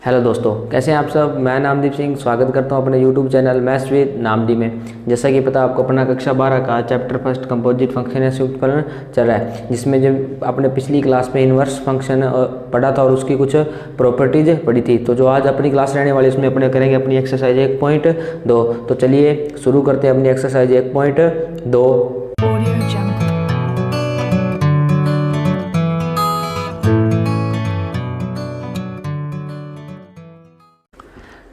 Hello दोस्तों, कैसे हैं आप सब। मैं नामदीप सिंह स्वागत करता हूं अपने यूट्यूब चैनल मैथ्स विद नामदी में। जैसा कि पता आपको अपना कक्षा 12 का चैप्टर फर्स्ट कंपोजिट फंक्शन या संयुक्त फलन चल रहा है, जिसमें जो आपने पिछली क्लास में इन्वर्स फंक्शन पढ़ा था और उसकी कुछ प्रॉपर्टीज पढ़ी थी। तो जो आज अपनी क्लास रहने वाली उसमें अपने करेंगे अपनी एक्सरसाइज 1.2। तो चलिए शुरू करते हैं अपनी एक्सरसाइज 1.2।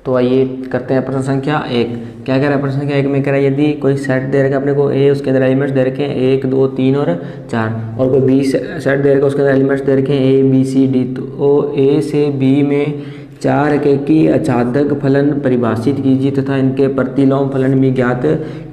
तो आइए करते हैं प्रश्न संख्या 1। क्या कह रहा है प्रश्न संख्या 1 में? कह रहा है यदि कोई सेट दे रखा है अपने को ए, उसके अंदर एलिमेंट्स दे रखे हैं 1 2 3 और 4, और कोई बी सेट दे रखा है उसके अंदर एलिमेंट्स दे रखे हैं ए बी सी डी। तो ए से बी में 4 एकेकी अचादक फलन परिभाषित कीजिए तथा इनके प्रतिलोम फलन भी ज्ञात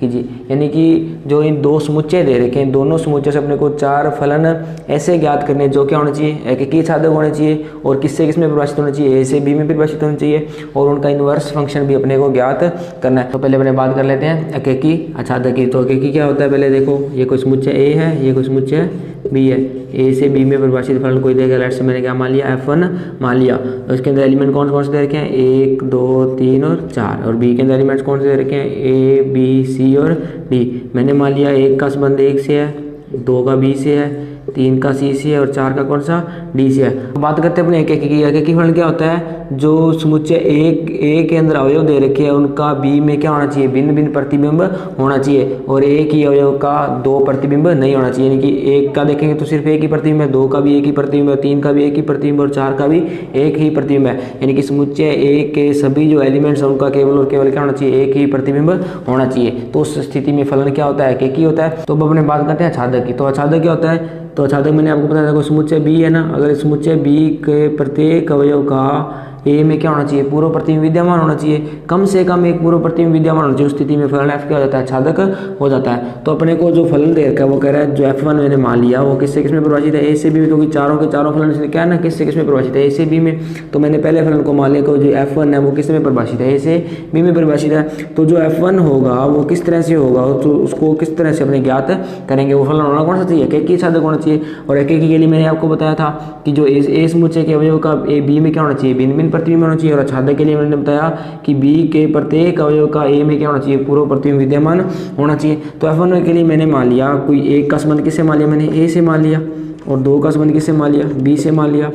कीजिए। यानी कि जो इन दो समुच्चय दे रखे हैं, दोनों समुच्चय से अपने को 4 फलन ऐसे ज्ञात करने जो क्या होने चाहिए, एकेकी अचादक होने चाहिए और किससे किस में परिभाषित होने चाहिए, ए से बी में परिभाषित होने चाहिए, और उनका इन्वर्स फंक्शन भी अपने को ज्ञात करना है। तो पहले अपने बात कर लेते हैं एकेकी अचादक की। तो एकेकी क्या होता है, पहले देखो ये कोई समुच्चय ए है, ये कोई समुच्चय बी है। ए से बी में परिभाषित फलन कोई देगा, लेट्स से मैंने क्या मान लिया, F1 मान लिया। और इसके अंदर एलिमेंट कौन कौन से दे रखे हैं, 1 2 3 और 4। और बी के अंदर एलिमेंट्स कौन से दे रखे हैं, ए बी सी और डी। मैंने मान लिया 1 का संबंध 1 से है, 2 का बी से है, 3 का सी से है और 4 का कौन सा डी से है। तो बात करते हैं अपने एकेकी की। एकेकी फलन क्या होता है, जो समुच्चय ए के अंदर अवयव दे रखे हैं उनका बी में क्या होना चाहिए, भिन्न भिन्न प्रतिबिंब होना चाहिए, और एक ही अवयव का 2 प्रतिबिंब नहीं होना चाहिए। यानी कि 1 का देखेंगे तो सिर्फ एक ही प्रतिबिंब है, 2 का भी एक ही प्रतिबिंब है, 3 का भी एक ही प्रतिबिंब और 4 का भी एक ही प्रतिबिंब है। यानी कि समुच्चय ए के सभी जो एलिमेंट्स हैं उनका केवल और केवल क्या होना चाहिए, एक ही प्रतिबिंब होना चाहिए। तो उस स्थिति में फलन क्या होता है, एकेकी होता है। तो अब अपने बात करते हैं अचादक की। तो अचादक क्या होता है, तो अचादक मैंने आपको बताया था समुच्चय बी है ना, अगर समुच्चय बी के प्रत्येक अवयव का ए में क्या होना चाहिए, पूर्व प्रतिबिंब विद्यमान होना चाहिए, कम से कम एक पूर्व प्रतिबिंब विद्यमान होना चाहिए। उस स्थिति में फलन F क्या हो जाता है, अचादक हो जाता है। तो अपने को जो फलन दे रखा है वो कह रहा है जो F1 मैंने मान लिया वो किससे किस में परिभाषित है, ए से बी में, क्योंकि चारों के चारों फलन इसलिए क्या है ना, किससे किस में परिभाषित है, ए से बी में। तो मैंने पहले फलन को मान लिया कि जो F1 है वो किस में परिभाषित है, ए से बी में परिभाषित है। तो जो F1 होगा वो किस तरह से होगा, तो उसको किस तरह से अपने ज्ञात करेंगे, वो फलन होना कौन सा चाहिए, एकेकी अचादक होना चाहिए। और एकेकी के लिए मैंने आपको बताया था कि जो ए समुच्चय के अवयव का ए बी में क्या होना चाहिए, भिन्न भिन्न प्रतिबिंब होना चाहिए। और अचादक के लिए मैंने बताया कि बी के प्रत्येक अवयव का ए में क्या होना चाहिए, पूर्व प्रतिबिंब विद्यमान होना चाहिए। तो F1 के लिए मैंने मान लिया कोई 1 का संबंध किससे मान लिया, मैंने ए से मान लिया, और 2 का संबंध किससे मान लिया, बी से मान लिया,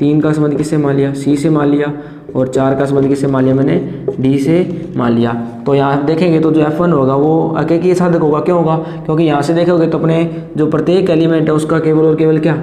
3 का संबंध किससे मान लिया, सी से मान लिया, और 4 का संबंध किससे मान लिया, मैंने डी से मान लिया। तो यहाँ देखेंगे तो जो F1 होगा वो एकेकी अचादक होगा। क्यों होगा, क्योंकि यहाँ से देखोगे तो अपने जो प्रत्येक एलिमेंट है उसका केवल और केवल क्या,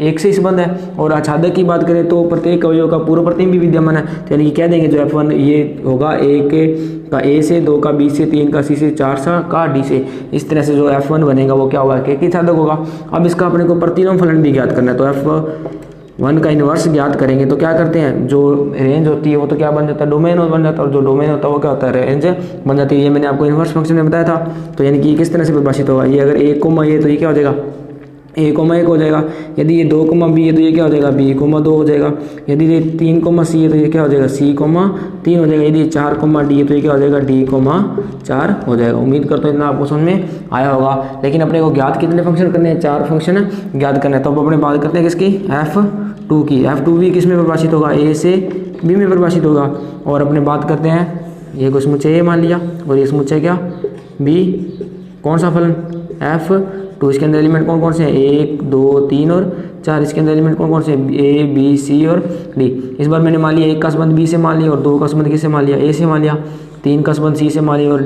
एक से ही संबंध है। और अचादक की बात करें तो प्रत्येक अवयव का पूर्व प्रतिबिंब भी विद्यमान है। तो यानी कि कह देंगे जो F1 ये होगा 1 का ए से, 2 का बी से, 3 का सी से, 4 का डी से। इस तरह से जो F1 बनेगा वो क्या होगा, एकेकी अचादक होगा। अब इसका अपने को प्रतिलोम फलन भी ज्ञात करना है। तो F1 का इन्वर्स ज्ञात करेंगे तो क्या करते हैं, जो रेंज होती है वो तो क्या बन जाता है, डोमेन बन जाता है, और जो डोमेन होता है वो क्या होता है, रेंज बन जाती है। ये मैंने आपको इन्वर्स फंक्शन में बताया था। तो यानी कि किस तरह से परिभाषित होगा, ये अगर 1 ये तो ये क्या हो जाएगा, a, 1 हो जाएगा। यदि ये 2, b है तो ये क्या हो जाएगा, b, 2 हो जाएगा। यदि ये 3, c है तो ये क्या हो जाएगा, c, 3 हो जाएगा। यदि 4, d है तो ये क्या हो जाएगा, d, 4 हो जाएगा। उम्मीद करता हूँ इतना आपको समझ में आया होगा। लेकिन अपने को ज्ञात कितने फंक्शन करने हैं, 4 फंक्शन ज्ञात करने हैं। तो अब अपने बात करते हैं किसकी, F2 की। F2 भी किस में परिभाषित होगा, ए से बी में परिभाषित होगा। और अपने बात करते हैं ये कोई समुच्चय ए मान लिया और ये समुच्चय क्या, बी। कौन सा फलन, F2। इसके अंदर एलिमेंट कौन कौन से हैं, 1 2 3 और 4। इसके अंदर एलिमेंट कौन कौन से हैं, ए बी सी और डी। इस बार मैंने मान लिया 1 का संबंध बी से मान लिया, और 2 का संबंध किससे मान लिया, ए से मान लिया, 3 का संबंध सी से मान लिया, और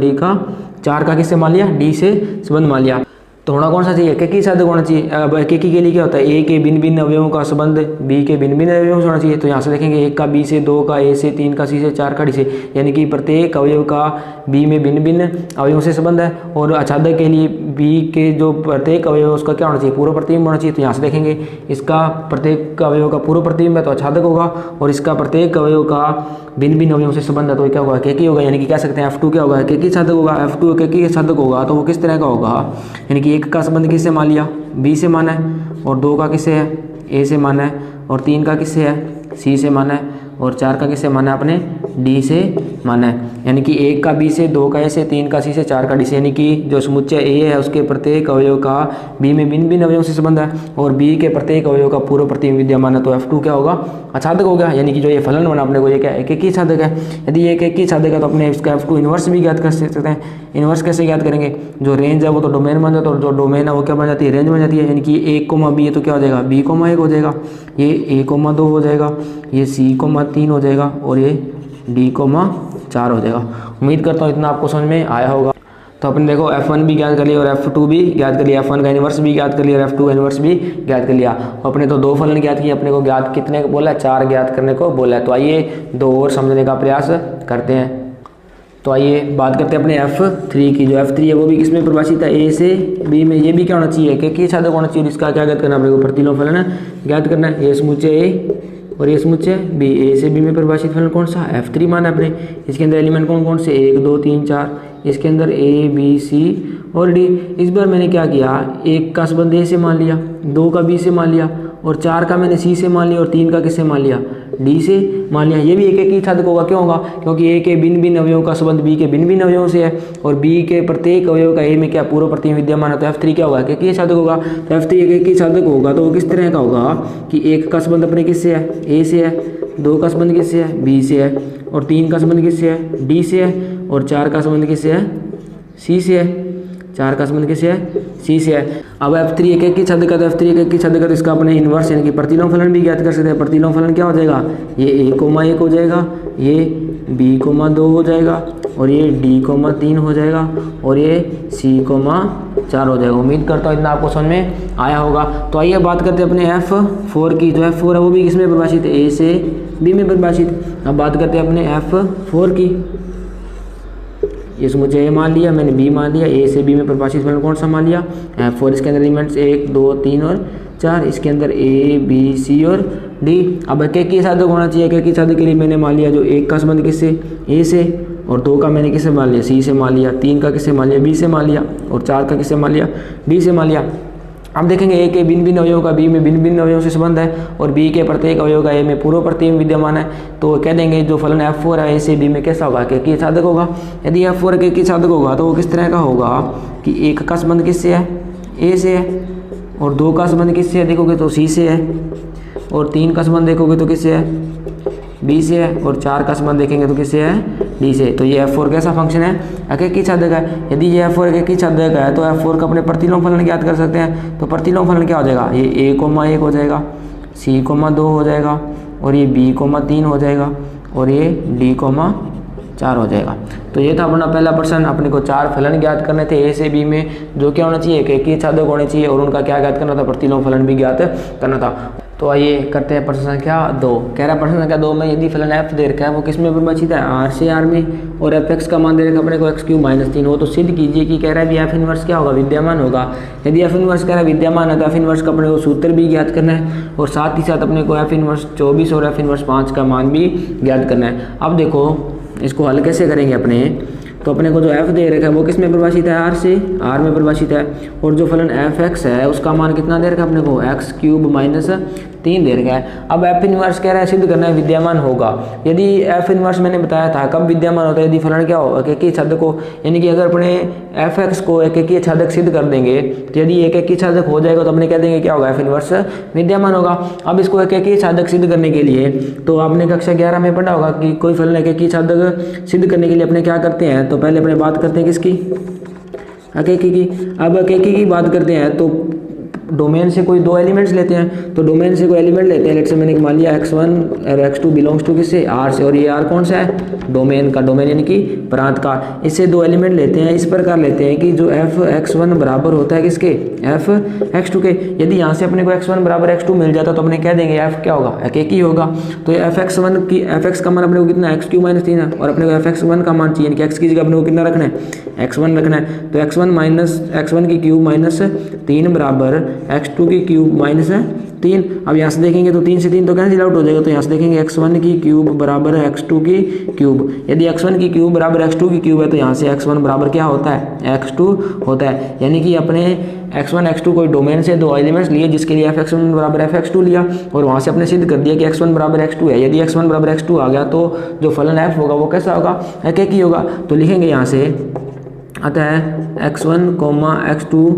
4 का किससे मान लिया, डी से संबंध मान लिया। तो होना कौन सा चाहिए, एकेकी अचादक होना चाहिए। अब एकेकी के लिए क्या होता है, ए के भिन्न भिन्न अवयवों का संबंध बी के भिन्न भिन्न अवयवों से होना चाहिए। तो यहाँ से देखेंगे 1 का बी से, 2 का ए से, 3 का सी से, 4 का डी से। यानी कि प्रत्येक अवयव का बी में भिन्न भिन्न अवयवों से संबंध है। और अचादक के लिए बी के जो प्रत्येक अवयव उसका क्या होना चाहिए, पूर्व प्रतिबिंब होना चाहिए। तो यहाँ से देखेंगे इसका प्रत्येक अवयव का पूर्व प्रतिबिंब है तो अचादक होगा, और इसका प्रत्येक अवयव का भिन्न भिन्न अवयवों से संबंध है तो क्या होगा, एकेकी होगा। यानी कि कह सकते हैं F2 क्या होगा, एकेकी अचादक होगा। F2 एकेकी अचादक होगा तो वो किस तरह का होगा, यानी कि 1 का संबंध किससे मान लिया, बी से माना है, और 2 का किससे है, ए से माना है, और 3 का किससे है, सी से माना है, और 4 का किससे माना है, अपने डी से माना है, यानी कि 1 का बी से, 2 का ए से, 3 का सी से, 4 का डी से, यानी कि जो समुच्चय ए है उसके प्रत्येक अवयव का बी में भिन्न भिन्न अवयवों से संबंध है और बी के प्रत्येक अवयव का पूर्व प्रतिबिंब विद्यमान है, तो F2 क्या होगा, अछादक हो गया। यानी कि जो ये फलन बना अपने को ये क्या है, एक ही छादक है। यदि ये एक ही छादक है तो अपने इसका F2 इन्वर्स भी ज्ञात कर सकते हैं। इन्वर्स कैसे ज्ञात करेंगे, जो रेंज है वो तो डोमेन बन जाता है और जो डोमेन है वो क्या बन जाती है, रेंज बन जाती है। यानी कि 1, B है तो क्या हो जाएगा, B, 1 हो जाएगा, ये A, 2 हो जाएगा, ये C, 3 हो जाएगा और ये D, 4 हो जाएगा। उम्मीद करता हूँ इतना आपको समझ में आया होगा। तो अपने देखो F1 भी ज्ञात कर लिया और F2 भी ज्ञात कर लिया, F1 का इन्वर्स भी ज्ञात कर लिया और F2 का इन्वर्स भी ज्ञात कर लिया। अपने तो 2 फलन ज्ञात किए, अपने को ज्ञात कितने को बोला है, 4 ज्ञात करने को बोला है। तो आइए 2 और समझने का प्रयास करते हैं। तो आइए बात करते हैं अपने F3 की। जो F3 है वो भी किसमें परिभाषित है, ए से बी में। ये भी क्या होना चाहिए, कि छादक होना चाहिए। इसका क्या ज्ञात करना है, अपने को प्रतिलोम फलन ज्ञात करना है। ये समुच्चय ए और ये समुच्चय बी, ए से बी में परिभाषित फलन कौन सा, F3 माना अपने। इसके अंदर एलिमेंट कौन कौन से, 1, 2, 3, 4। इसके अंदर ए, बी, सी और डी। इस बार मैंने क्या किया, 1 का संबंध ए से मान लिया, 2 का बी से मान लिया और 4 का मैंने सी से मान लिया और 3 का किससे मान लिया, डी से मान लिया। ये भी एक ही छादक होगा। क्यों होगा, क्योंकि ए के भिन्न भिन्न अवयवों का संबंध बी के भिन्न भिन्न अवयवों से है और बी के प्रत्येक अवयव का ए में क्या पूर्व प्रतिबिंब विद्यमान है। तो F3 क्या होगा, एक ही छादक होगा। तो F3 एक ही छादक होगा तो वो किस तरह का होगा कि 1 का संबंध अपने किससे है, ए से है, 2 का संबंध किससे है, बी से है और 3 का संबंध किससे है, डी से है और 4 का संबंध किससे है, सी से है। 4 का संबंध किससे है, सी से है। अब F3 एक ही छादक है तो F3 एक ही छादक है तो इसका अपने इन्वर्स यानी कि प्रतिलोम फलन भी ज्ञात कर सकते हैं। प्रतिलोम फलन क्या हो जाएगा, ये A, 1 हो जाएगा, ये B, 2 हो जाएगा और ये D, 3 हो जाएगा और ये C, 4 हो जाएगा। उम्मीद करता हूँ इतना आपको समझ में आया होगा। तो आइए बात करते हैं अपने F4 की। जो F4 है वो भी किसमें परिभाषित है, ए से बी में परिभाषित। अब बात करते हैं अपने F4 की। ये मुझे ए मान लिया, मैंने बी मान लिया, ए से बी में परिभाषित फलन कौन सा मान लिया, F4। इसके अंदर एलिमेंट्स 1, 2, 3 और 4। इसके अंदर ए, बी, सी और डी। अब एक ही छादक होना चाहिए। एक ही छादक के लिए मैंने मान लिया जो 1 का संबंध किससे, ए से और 2 का मैंने किससे मान लिया, सी से मान लिया, 3 का किससे मान लिया, बी से मान लिया और 4 का किससे मान लिया, डी से मान लिया। अब देखेंगे ए के भिन्न भिन्न अवयवों का बी में भिन्न भिन्न अवयवों से संबंध है और बी के प्रत्येक अवयव का ए में पूर्व प्रतिबिंब विद्यमान है। तो कह देंगे जो फलन F4 है ए से बी में कैसा होगा, एक ही छादक होगा। यदि F4 एक ही छादक होगा तो वो किस तरह का होगा कि 1 का संबंध किससे है, ए से है और 2 का संबंध किससे है, देखोगे तो सी से है और 3 का संबंध देखोगे तो किससे है, बी से है और 4 का संबंध देखेंगे तो किससे है, डी से। तो ये F4 कैसा फंक्शन है, एक ही छादक है। यदि ये F4 एक ही छादक है तो F4 का अपने प्रतिलोम फलन ज्ञात कर सकते हैं। तो प्रतिलोम फलन क्या हो जाएगा, ये A, 1 हो जाएगा, C, 2 हो जाएगा और ये B, 3 हो जाएगा और ये D, 4 हो जाएगा। तो ये था अपना पहला प्रश्न। अपने को 4 फलन ज्ञात करने थे ए से बी में, जो क्या होना चाहिए, एक ही छादक होने चाहिए और उनका क्या ज्ञात करना था, प्रतिलोम फलन भी ज्ञात करना था। तो आइए करते हैं प्रश्न संख्या 2। कह रहा है प्रश्न संख्या 2 में यदि फलन f दे रखा है वो किस में परिभाषित है, r से r में और fx का मान दे रखा है अपने को x³ - 3 हो। तो सिद्ध कीजिए कि कह रहा है भी f इनवर्स क्या होगा, विद्यमान होगा। यदि f इनवर्स कह रहा है विद्यमान है तो f इनवर्स का अपने को सूत्र भी ज्ञात करना है और साथ ही साथ अपने को f इनवर्स 24 और f इनवर्स 5 का मान भी ज्ञात करना है। अब देखो इसको हल कैसे करेंगे अपने, तो अपने को जो f दे रखा है वो किस में परिभाषित है, r से r में परिभाषित है और जो फलन fx है उसका मान कितना दे रखा है अपने को, x³ - 3 दे रखा है। अब f इनवर्स कह रहा है सिद्ध करना है विद्यमान होगा। यदि f इनवर्स मैंने बताया था कब विद्यमान होता है, यदि फलन क्या हो, एक ही छादक को, यानी कि अगर अपने fx को एक ही छादक सिद्ध कर देंगे तो यदि एक ही छादक हो जाएगा तो अपने कह देंगे क्या होगा, f इनवर्स विद्यमान होगा। अब इसको एक ही छादक सिद्ध करने के लिए तो आपने कक्षा 11 में पढ़ा होगा कि कोई फलन एक ही छादक सिद्ध करने के लिए अपने क्या करते हैं, तो पहले अपने बात करते हैं किसकी, अकेकी की। अब अकेकी की बात करते हैं तो डोमेन से कोई 2 एलिमेंट्स लेते हैं। तो डोमेन से कोई एलिमेंट लेते हैं, लेट्स से मैंने मान लिया x1 और x2 बिलोंग्स टू किससे, r से, और ये r कौन सा है, डोमेन का, डोमेन यानी कि प्रांत का। इससे 2 एलिमेंट लेते हैं, इस प्रकार लेते हैं कि जो f(x1) बराबर होता है किसके, f(x2) के। यदि यहाँ से अपने को x1 बराबर x2 मिल जाता तो अपने कह देंगे f क्या होगा, अकेकी होगा। तो ये fx1 की fx का मान अपने को कितना, x³ - 3 है और अपने को fx1 का मान चाहिए, यानी कि x की जगह अपने को कितना रखना है, x1 रखना है। तो x1 - x1 की क्यूब - 3 बराबर x2 की क्यूब - 3। अब यहाँ से देखेंगे तो 3 से 3 तो कैंसिल आउट हो जाएगा, तो यहाँ से देखेंगे x1 की क्यूब बराबर x2 की क्यूब। यदि x1 की क्यूब बराबर x2 की क्यूब है तो यहाँ से x1 बराबर क्या होता है, x2 होता है। यानी कि अपने x1 x2 कोई डोमेन से दो एलिमेंट्स लिए जिसके लिए fx1 बराबर fx2 लिया और वहाँ से अपने सिद्ध कर दिया कि x1 बराबर x2 है। यदि x1 बराबर x2 आ गया तो जो फलन f होगा वो कैसा होगा, एकेकी होगा। तो लिखेंगे यहाँ से अतः x1, x2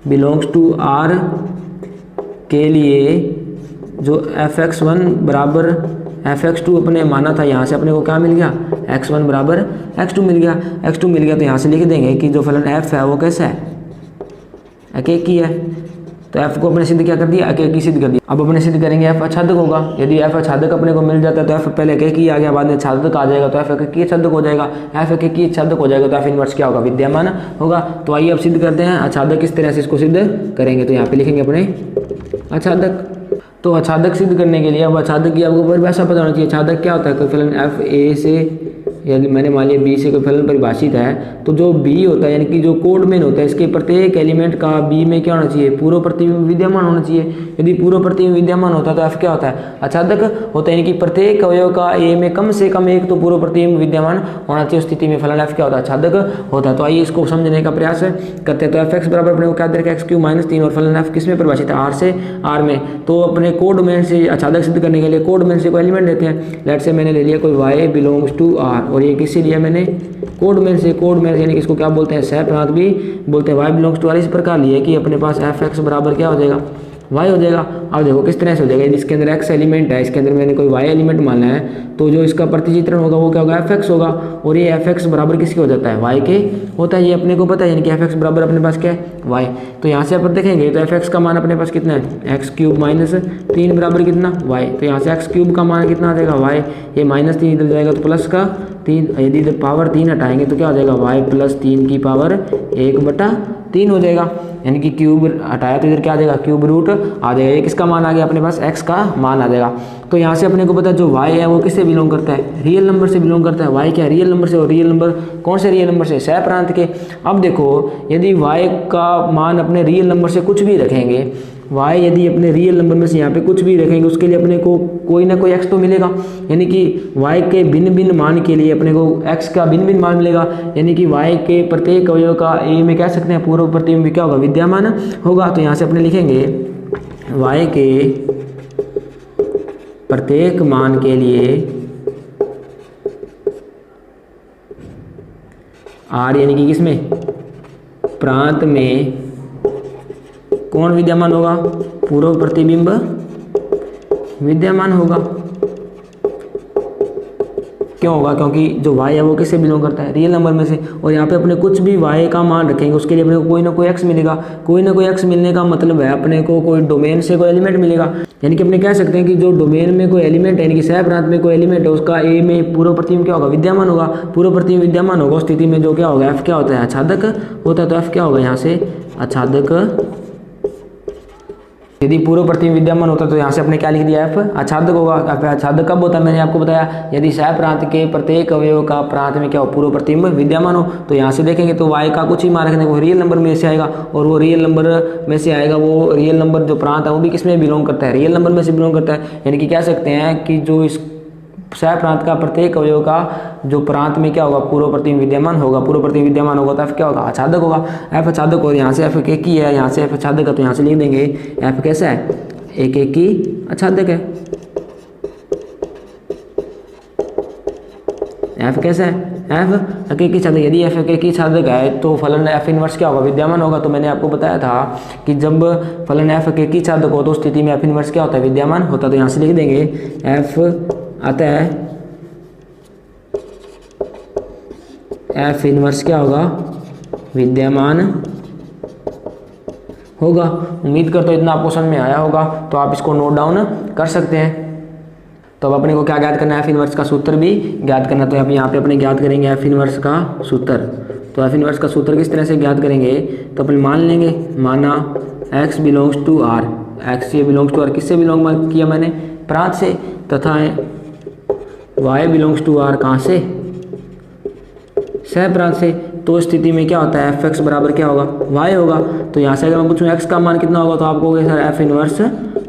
belongs to R के लिए जो fx1 बराबर fx2 अपने माना था, यहाँ से अपने को क्या मिल गया, x1 बराबर x2 मिल गया। x2 मिल गया तो यहाँ से लिख देंगे कि जो फलन f है वो कैसा है, एकेकी है। तो f को अपने सिद्ध क्या कर दिया, एकेकी सिद्ध कर दिया। अब अपने सिद्ध करेंगे f अछादक होगा। यदि f अछादक अपने को मिल जाता है तो f पहले एकेकी आ गया, बाद में अछादक आ जाएगा तो f एकेकी अछादक हो जाएगा। f एकेकी अछादक हो जाएगा तो f इनवर्स क्या होगा, विद्यमान होगा। तो आइए अब सिद्ध करते हैं अछादक किस तरह से इसको सिद्ध करेंगे। तो यहाँ पे लिखेंगे अपने अछादक। तो अछादक सिद्ध करने के लिए अब अछादक की आपको परिभाषा पता होना चाहिए। अछादक क्या होता है, कोई फलन f a से, यदि मैंने मान लिया b से कोई फलन परिभाषित है तो जो b होता है यानी कि जो कोड मेन होता है इसके प्रत्येक एलिमेंट का b में क्या होना चाहिए, पूर्व प्रतिबिंब विद्यमान होना चाहिए। यदि पूर्व प्रतिबिंब विद्यमान होता है तो f क्या होता है, अछादक होता है। यानी कि प्रत्येक अवयव का a में कम से कम एक तो पूर्व प्रतिबिंब विद्यमान होना चाहिए। उस स्थिति में फलन f क्या होता है, अछादक होता है। तो आइए इसको समझने का प्रयास करते हैं। तो f x बराबर अपने को क्या दे रखा है, x³ - 3 और फलन f किस में परिभाषित है, r से r में। तो अपने कोड मेन से अछादक सिद्ध करने के लिए कोड मेन से कोई एलिमेंट लेते हैं। लेट से मैंने ले लिया कोई y बिलोंग्स टू r और ये किससे लिया मैंने, कोड मेन से। कोड मेन यानी कि इसको क्या बोलते हैं, सहप्रांत भी बोलते हैं। y बिलोंग्स टू r इस प्रकार लिए कि अपने पास f(x) बराबर क्या हो जाएगा, y हो जाएगा। अब देखो किस तरह से हो जाएगा, इसके अंदर x एलिमेंट है, इसके अंदर मैंने कोई y एलिमेंट माना है तो जो इसका प्रतिचित्रण होगा वो क्या होगा, fx होगा। और ये fx बराबर किसके हो जाता है, y के होता है। ये अपने को पता है, यानी कि fx बराबर अपने पास क्या है, y। तो यहाँ से अपन देखेंगे तो fx का मान अपने पास कितना है, x³ - 3 बराबर कितना, y। तो यहाँ से x³ का मान कितना आ जाएगा, y। ये -3 इधर जाएगा तो प्लस का 3, यदि इधर पावर 3 हटाएंगे तो क्या हो जाएगा, y + 3 की पावर 1/3 हो जाएगा। यानी कि क्यूब हटाया तो इधर क्या आ जाएगा, क्यूब रूट आ जाएगा। ये किसका मान आ गया अपने पास, x का मान आ जाएगा। तो यहाँ से अपने को पता है जो y है वो किससे बिलोंग करता है, रियल नंबर से बिलोंग करता है। y क्या है, रियल नंबर से। और रियल नंबर कौन से रियल नंबर से, सहप्रांत के। अब देखो यदि y का मान अपने रियल नंबर से कुछ भी रखेंगे, y यदि अपने रियल नंबर में से यहाँ पे कुछ भी रखेंगे उसके लिए अपने को कोई ना कोई x तो मिलेगा। यानी कि y के भिन्न भिन्न मान के लिए अपने को x का भिन्न भिन्न मान मिलेगा। यानी कि y के प्रत्येक अवयव का a में कह सकते हैं पूर्व प्रतिबिंब क्या होगा, विद्यमान होगा। तो यहाँ से अपने लिखेंगे y के प्रत्येक मान के लिए r यानी कि किसमें, प्रांत में कौन विद्यमान होगा, पूर्व प्रतिबिंब विद्यमान होगा। क्यों होगा, क्योंकि जो y है वो किससे बिलोंग करता है, रियल नंबर में से। और यहाँ पे अपने कुछ भी y का मान रखेंगे उसके लिए अपने को कोई ना कोई x मिलेगा। कोई ना कोई x मिलने का मतलब है अपने को कोई डोमेन से कोई एलिमेंट मिलेगा। यानी कि अपने कह सकते हैं कि जो डोमेन में कोई एलिमेंट है, यानी कि सहप्रांत में कोई एलिमेंट है, उसका a में पूर्व प्रतिबिंब क्या होगा, विद्यमान होगा। पूर्व प्रतिबिंब विद्यमान होगा उस स्थिति में जो क्या होगा, f क्या होता है, अछादक होता है। तो f क्या होगा यहाँ से, अछादक। यदि पूर्व प्रतिबिंब विद्यमान होता तो यहाँ से अपने क्या लिख दिया, f अछादक होगा। अछादक कब होता है, मैंने आपको बताया यदि सहप्रांत के प्रत्येक अवयव का प्रांत में क्या हो, पूर्व प्रतिबिंब विद्यमान हो। तो यहाँ से देखेंगे तो y का कुछ ही मान रखने, वो रियल नंबर में से आएगा। और वो रियल नंबर में से आएगा, वो रियल नंबर जो प्रांत है वो भी किसमें बिलोंग करता है, रियल नंबर में से बिलोंग करता है। यानी कि कह सकते हैं कि जो इस सहप्रांत का प्रत्येक अवयव का जो प्रांत में क्या होगा, पूर्व प्रतिबिंब विद्यमान होगा। पूर्व प्रतिबिंब विद्यमान होगा तो f क्या होगा, अछादक होगा। f अछादक। और यहाँ से f एकेकी है, यहाँ से f अछादक है। तो यहाँ से लिख देंगे f कैसा है, एकेकी अछादक है। f कैसा है, f एकेकी अछादक। यदि f एकेकी अछादक है तो फलन f इनवर्स क्या होगा, विद्यमान होगा। तो मैंने आपको बताया था कि जब फलन f एकेकी अछादक हो तो उस स्थिति में f इनवर्स क्या होता है, विद्यमान होता है। तो यहाँ से लिख देंगे f अतः f इनवर्स क्या होगा, विद्यमान होगा। उम्मीद करता हूँ इतना आपको समझ में आया होगा। तो आप इसको नोट डाउन कर सकते हैं। तो अब अपने को क्या ज्ञात करना है, f इनवर्स का सूत्र भी ज्ञात करना। तो यहाँ पे अपने ज्ञात करेंगे f इनवर्स का सूत्र। तो f इनवर्स का सूत्र किस तरह से ज्ञात करेंगे, तो अपन मान लेंगे, माना x belongs to r, x ये बिलोंग्स टू r किससे बिलोंग किया मैंने, प्रांत से, तथा y बिलोंग्स टू r कहाँ से, सहप्रांत से। तो उस स्थिति में क्या होता है एफ एक्स बराबर क्या होगा y होगा। तो यहाँ से अगर मैं पूछूँ x का मान कितना होगा तो आपको सर एफ इनवर्स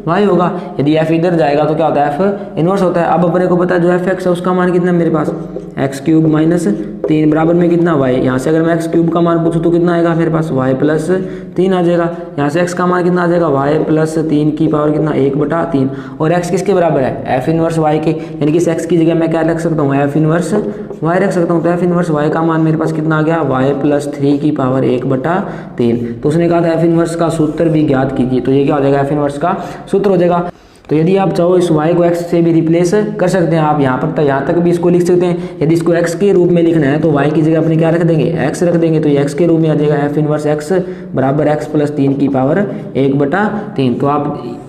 y होगा। यदि f इधर जाएगा तो क्या होता है एफ इनवर्स होता है। अब अपने को पता है जो एफ एक्स है उसका मान कितना है मेरे पास एक्स क्यूब माइनस 3 बराबर में कितना y। यहाँ से अगर मैं एक्स क्यूब का मान पूछूँ तो कितना आएगा मेरे पास y प्लस 3 आ जाएगा। यहाँ से x का मान कितना आ जाएगा y प्लस 3 की पावर कितना 1/3 और x किसके बराबर है एफ इनवर्स y के, यानी कि इस x की जगह मैं क्या रख सकता हूँ एफ इनवर्स y रख सकता हूँ। तो एफ इनवर्स y का मान मेरे पास कितना आ गया y प्लस 3 की पावर 1/3। तो उसने कहा था एफ इनवर्स का सूत्र भी ज्ञात कीजिए, तो ये क्या हो जाएगा एफ इनवर्स का सूत्र हो जाएगा। तो यदि आप चाहो इस y को x से भी रिप्लेस कर सकते हैं, आप यहाँ पर यहाँ तक भी इसको लिख सकते हैं। यदि इसको x के रूप में लिखना है तो y की जगह अपने क्या रख देंगे x रख देंगे, तो ये x के रूप में आ जाएगा एफ इनवर्स x बराबर x प्लस 3 की पावर 1/3। तो आप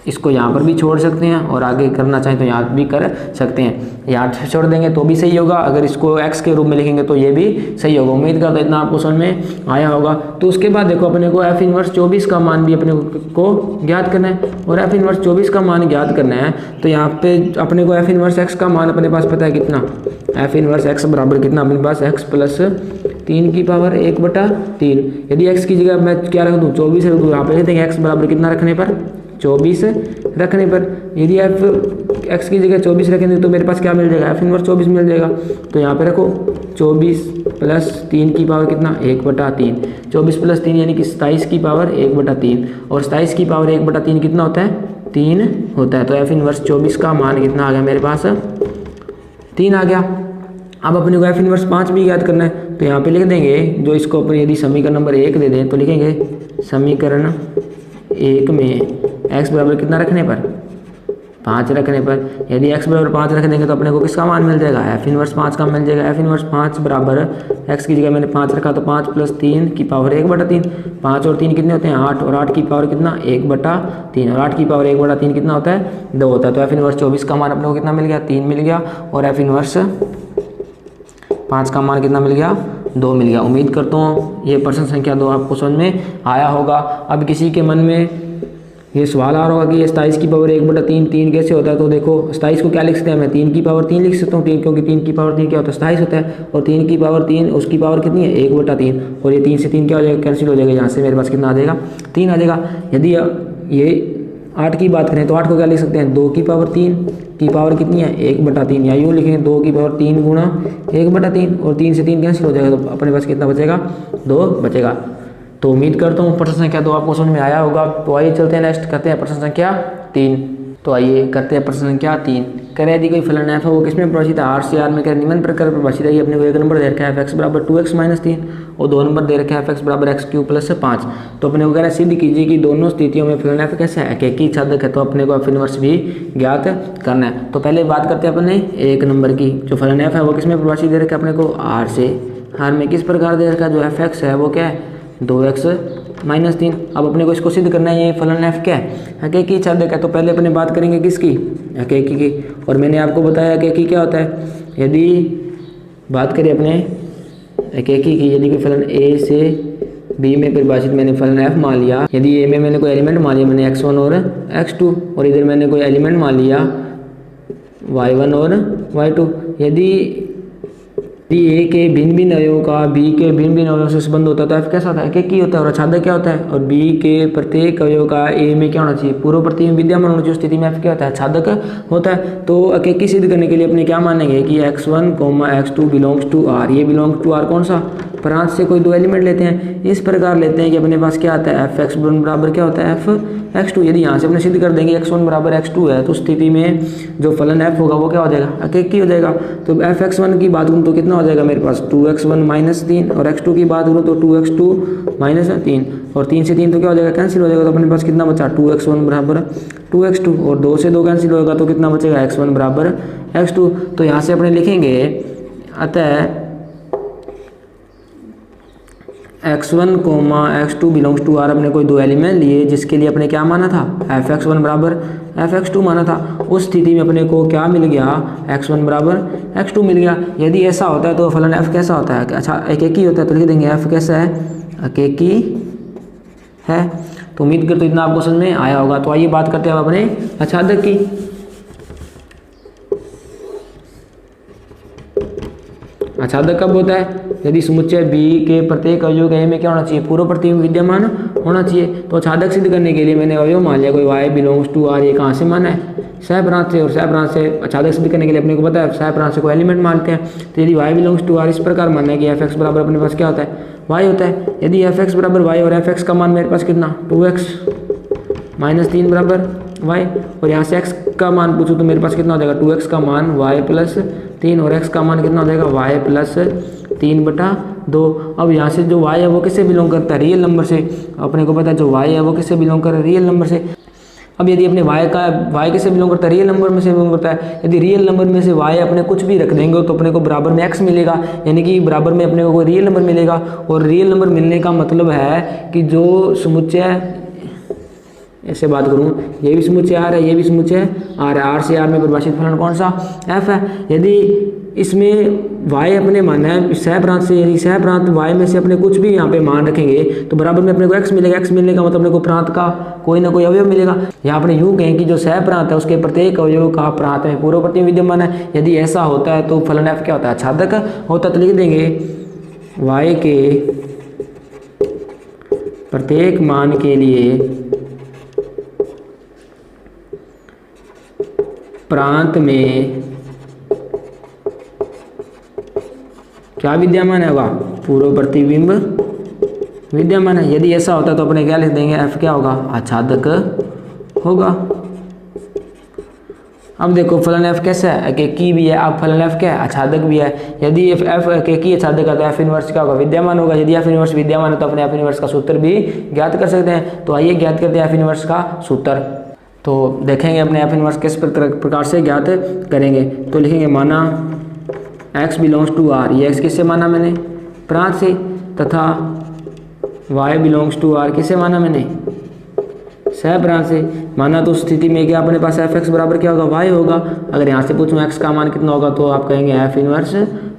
इसको यहाँ पर भी छोड़ सकते हैं और आगे करना चाहें तो यहाँ भी कर सकते हैं। यहाँ छोड़ देंगे तो भी सही होगा, अगर इसको x के रूप में लिखेंगे तो ये भी सही होगा। उम्मीद करता हूँ इतना आपको समझ में आया होगा। तो उसके बाद देखो अपने को एफ इनवर्स 24 का मान भी अपने को ज्ञात करना है और एफ इनवर्स 24 का मान ज्ञात करना है। तो यहाँ पे अपने को एफ इनवर्स x का मान अपने पास पता है कितना, एफ इनवर्स x बराबर कितना अपने पास x प्लस 3 की पावर 1/3। यदि x की जगह मैं क्या रख दूँ 24 रख दूँ, यहाँ पे देखेंगे x बराबर कितना रखने पर 24 रखने पर। यदि आप x की जगह 24 रखेंगे तो मेरे पास क्या मिल जाएगा एफ इनवर्स 24 मिल जाएगा। तो यहाँ पे रखो 24 प्लस 3 की पावर कितना 1/3, 24 प्लस 3 यानी कि 27 की पावर 1/3 और 27 की पावर 1/3 कितना होता है 3 होता है। तो एफ इनवर्स 24 का मान कितना आ गया मेरे पास 3 आ गया। अब अपने को एफ इनवर्स 5 भी याद करना है, तो यहाँ पे लिख देंगे जो इसको अपन यदि समीकरण नंबर 1 दे दें तो लिखेंगे समीकरण 1 में x बराबर कितना रखने पर 5 रखने पर। यदि x बराबर 5 रख देंगे तो अपने को किसका मान मिल जाएगा एफ इनवर्स 5 का मिल जाएगा। एफ इनवर्स 5 बराबर x की जगह मैंने 5 रखा तो 5 प्लस 3 की पावर 1/3। 5 और 3 कितने होते हैं 8 और 8 की पावर कितना 1/3 और 8 की पावर 1/3 कितना होता है 2 होता है। तो एफ इनवर्स 24 का मान अपने को कितना मिल गया 3 मिल गया और एफ इनवर्स 5 का मान कितना मिल गया 2 मिल गया। उम्मीद करता हूँ ये प्रश्न संख्या 2 आपको समझ में आया होगा। अब किसी के मन में ये सवाल आ रहा होगा कि ये 27 की पावर 1/3 3 कैसे होता है। तो देखो 27 को क्या लिख सकते हैं मैं 3 की पावर 3 लिख सकता हूँ, क्योंकि 3 की पावर 3 क्या होता है 27 होता है और 3 की पावर 3 उसकी पावर कितनी है 1/3 और ये 3 से 3 क्या हो जाएगा कैंसिल हो जाएगा। यहाँ से मेरे पास कितना आ जाएगा 3 आ जाएगा। यदि ये 8 की बात करें तो 8 को क्या लिख सकते हैं 2 की पावर 3 की पावर कितनी है 1/3 या यूँ लिखेंगे 2 की पावर 3 गुणा 1/3 और 3 से 3 कैंसिल हो जाएगा तो अपने पास कितना बचेगा 2 बचेगा। तो उम्मीद करता हूँ प्रश्न संख्या 2 आपको समझ में आया होगा। तो आइए चलते हैं नेक्स्ट करते हैं प्रश्न संख्या 3। तो आइए करते हैं प्रश्न संख्या 3। कह रहे यदि कोई फलन f है वो किसमें परिभाषित है आर से आर में कह निम्न प्रकार परिभाषित है कि अपने को 1 नंबर दे रखा है एफ एक्स बराबर 2x माइनस 3 और 2 नंबर दे रखा है एफ एक्स बराबर एक्स क्यूब प्लस 5। तो अपने को कह रहा है सिद्ध कीजिए कि दोनों स्थितियों में फलन f कैसा है एक ही छादक है। तो अपने को एफ इनवर्स भी ज्ञात करना है। तो पहले बात करते हैं अपने 1 नंबर की। जो फलन f है वो किसमें परिभाषित दे रखा है अपने को आर से। आर में किस प्रकार दे रखा है जो एफ एक्स है वो क्या है 2x माइनस 3। अब अपने को इसको सिद्ध करना है ये फलन f क्या है हकीकी छादक है। तो पहले अपने बात करेंगे किसकी हकीकी की, और मैंने आपको बताया हकीकी क्या होता है। यदि बात करें अपने हकीकी की, यदि कोई फलन a से b में परिभाषित मैंने फलन f मान लिया, यदि a में मैंने कोई एलिमेंट मान लिया मैंने x1 और x2 और इधर मैंने कोई एलिमेंट मान लिया y1 और y2, यदि ए के भिन्न भिन्न अवयवों का बी के भिन्न भिन्न अवयवों से संबंध होता है तो एफ कैसा होता है हकीकी होता है और छादक क्या होता है। और बी के प्रत्येक अवयव का ए में क्या होना चाहिए पूर्व प्रति में विद्यमान होना चाहिए, स्थिति में एफ क्या होता है छादक होता है। तो हकीकी सिद्ध करने के लिए अपने क्या मानेंगे कि x1, x2 belongs to R. ये बिलोंग टू आर कौन सा प्रांत से कोई 2 एलिमेंट लेते हैं, इस प्रकार लेते हैं कि अपने पास क्या आता है एफ x1 बराबर क्या होता है एफ x2। यदि यहाँ से अपने सिद्ध कर देंगे x1 बराबर x2 है तो स्थिति में जो फलन f होगा वो क्या हो जाएगा हकीकी हो जाएगा। तो एफ x1 की बात करूँ तो कितना हो जाएगा मेरे पास 2x1 माइनस 3 और x2 की बात करूँ तो 2x2 माइनस 3 और 3 से 3 तो क्या हो जाएगा कैंसिल हो जाएगा। तो अपने पास कितना बचा 2x1 बराबर 2x2 और 2 से 2 कैंसिल होगा तो कितना बचेगा x1 बराबर x2। तो यहाँ से अपने लिखेंगे अतः x1, x2 belongs to are. अपने कोई 2 एलिमेंट लिए जिसके लिए अपने क्या माना था एफ एक्स1 बराबर एफ एक्स2 माना था। उस स्थिति में अपने को क्या मिल गया x1 बराबर x2 मिल गया। यदि ऐसा होता है तो फलन f कैसा होता है अच्छा हकीकी होता है। तो लिख देंगे f कैसा है हकीकी है। तो उम्मीद करते इतना आपको समझ में आया होगा। तो आइए बात करते हैं अब अपने छादक की। आच्छादक कब होता है? यदि समुच्चय बी के प्रत्येक अवयव का ए में क्या होना चाहिए? पूर्व प्रतिबिंब विद्यमान होना चाहिए। तो आच्छादक सिद्ध करने के लिए मैंने अवयव मान लिया कोई y बिलोंग्स टू r, ये कहाँ से माना है? सहप्रांत से। और सहप्रांत से आच्छादक सिद्ध करने के लिए अपने को पता है सहप्रांत से कोई एलिमेंट मानते हैं। तो यदि y बिलोंग्स टू r इस प्रकार मानना है कि f(x) बराबर अपने पास क्या होता है? y होता है। यदि f(x) बराबर y और f(x) का मान मेरे पास कितना? 2x माइनस 3 बराबर y, और यहाँ से x का मान पूछूँ तो मेरे पास कितना हो जाएगा? 2x का मान y प्लस 3 और x का मान कितना हो जाएगा? y plus 3/2। अब यहाँ से जो y है वो किससे बिलोंग करता है? रियल नंबर से। अपने को पता है जो y है वो किससे बिलोंग कर रहा है? रियल नंबर से। अब यदि अपने y किससे बिलोंग करता है? रियल नंबर में से बिलोंग करता है। यदि रियल नंबर में से y अपने कुछ भी रख देंगे तो अपने को बराबर में x मिलेगा, यानी कि बराबर में अपने को कोई रियल नंबर मिलेगा। और रियल नंबर मिलने का मतलब है कि जो समुच्चय, ऐसे बात करूँ, ये भी समुच्चय R है, ये भी समुच्चय R है, R से R में परिभाषित फलन कौन सा? F है। यदि इसमें y अपने मानना है सहप्रांत से, यदि सहप्रांत y में से अपने कुछ भी यहाँ पे मान रखेंगे तो बराबर में अपने को x मिलेगा। x मिलने का मतलब अपने को प्रांत का कोई ना कोई अवयव मिलेगा। यहाँ अपने यूँ कहें कि जो सहप्रांत है उसके प्रत्येक अवयव का प्रांत में पूर्व प्रतिबिंब विद्यमान है। यदि ऐसा होता है तो फलन f क्या होता है? आच्छादक होता है। तो लिख देंगे y के प्रत्येक मान के लिए प्रांत में क्या विद्यमान है? होगा पूर्व प्रतिबिंब विद्यमान है। यदि ऐसा होता है तो अपने क्या लिख देंगे? f क्या होगा? आच्छादक होगा। अब देखो फलन f कैसा है? एकेकी भी है। अब फलन f क्या है? आच्छादक भी है। यदि f एकेकी आच्छादक है तो f इनवर्स क्या होगा? विद्यमान होगा। यदि f इनवर्स विद्यमान है तो अपने f इनवर्स का सूत्र भी ज्ञात कर सकते हैं। तो आइए ज्ञात करते हैं f इनवर्स का सूत्र। तो देखेंगे अपने f इनवर्स किस प्रकार से ज्ञात करेंगे। तो लिखेंगे माना x बिलोंग्स टू r, ये x किससे माना मैंने? प्रांत से। तथा y बिलोंग्स टू r किससे माना मैंने? सहप्रांत से। माना तो स्थिति में क्या अपने पास f(x) बराबर क्या होगा? y होगा। अगर यहाँ से पूछूँ x का मान कितना होगा तो आप कहेंगे f इनवर्स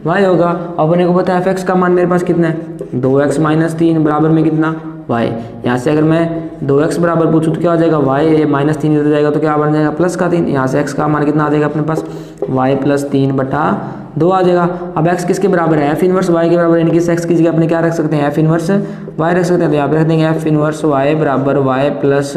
y होगा। अपने को पता है f(x) का मान मेरे पास कितना है? 2x माइनस 3 बराबर में कितना? y। यहाँ से अगर मैं 2x बराबर पूछूँ तो क्या हो जाएगा? y माइनस 3 इधर जाएगा तो क्या बन जाएगा? प्लस का 3। यहाँ से x का मान कितना आ जाएगा अपने पास? y प्लस 3/2 आ जाएगा। अब x किसके बराबर है? f इनवर्स y के बराबर, यानी कि x की जगह अपने क्या रख सकते हैं? f इनवर्स y रख सकते हैं। तो यहाँ पे रख देंगे f इनवर्स y बराबर y प्लस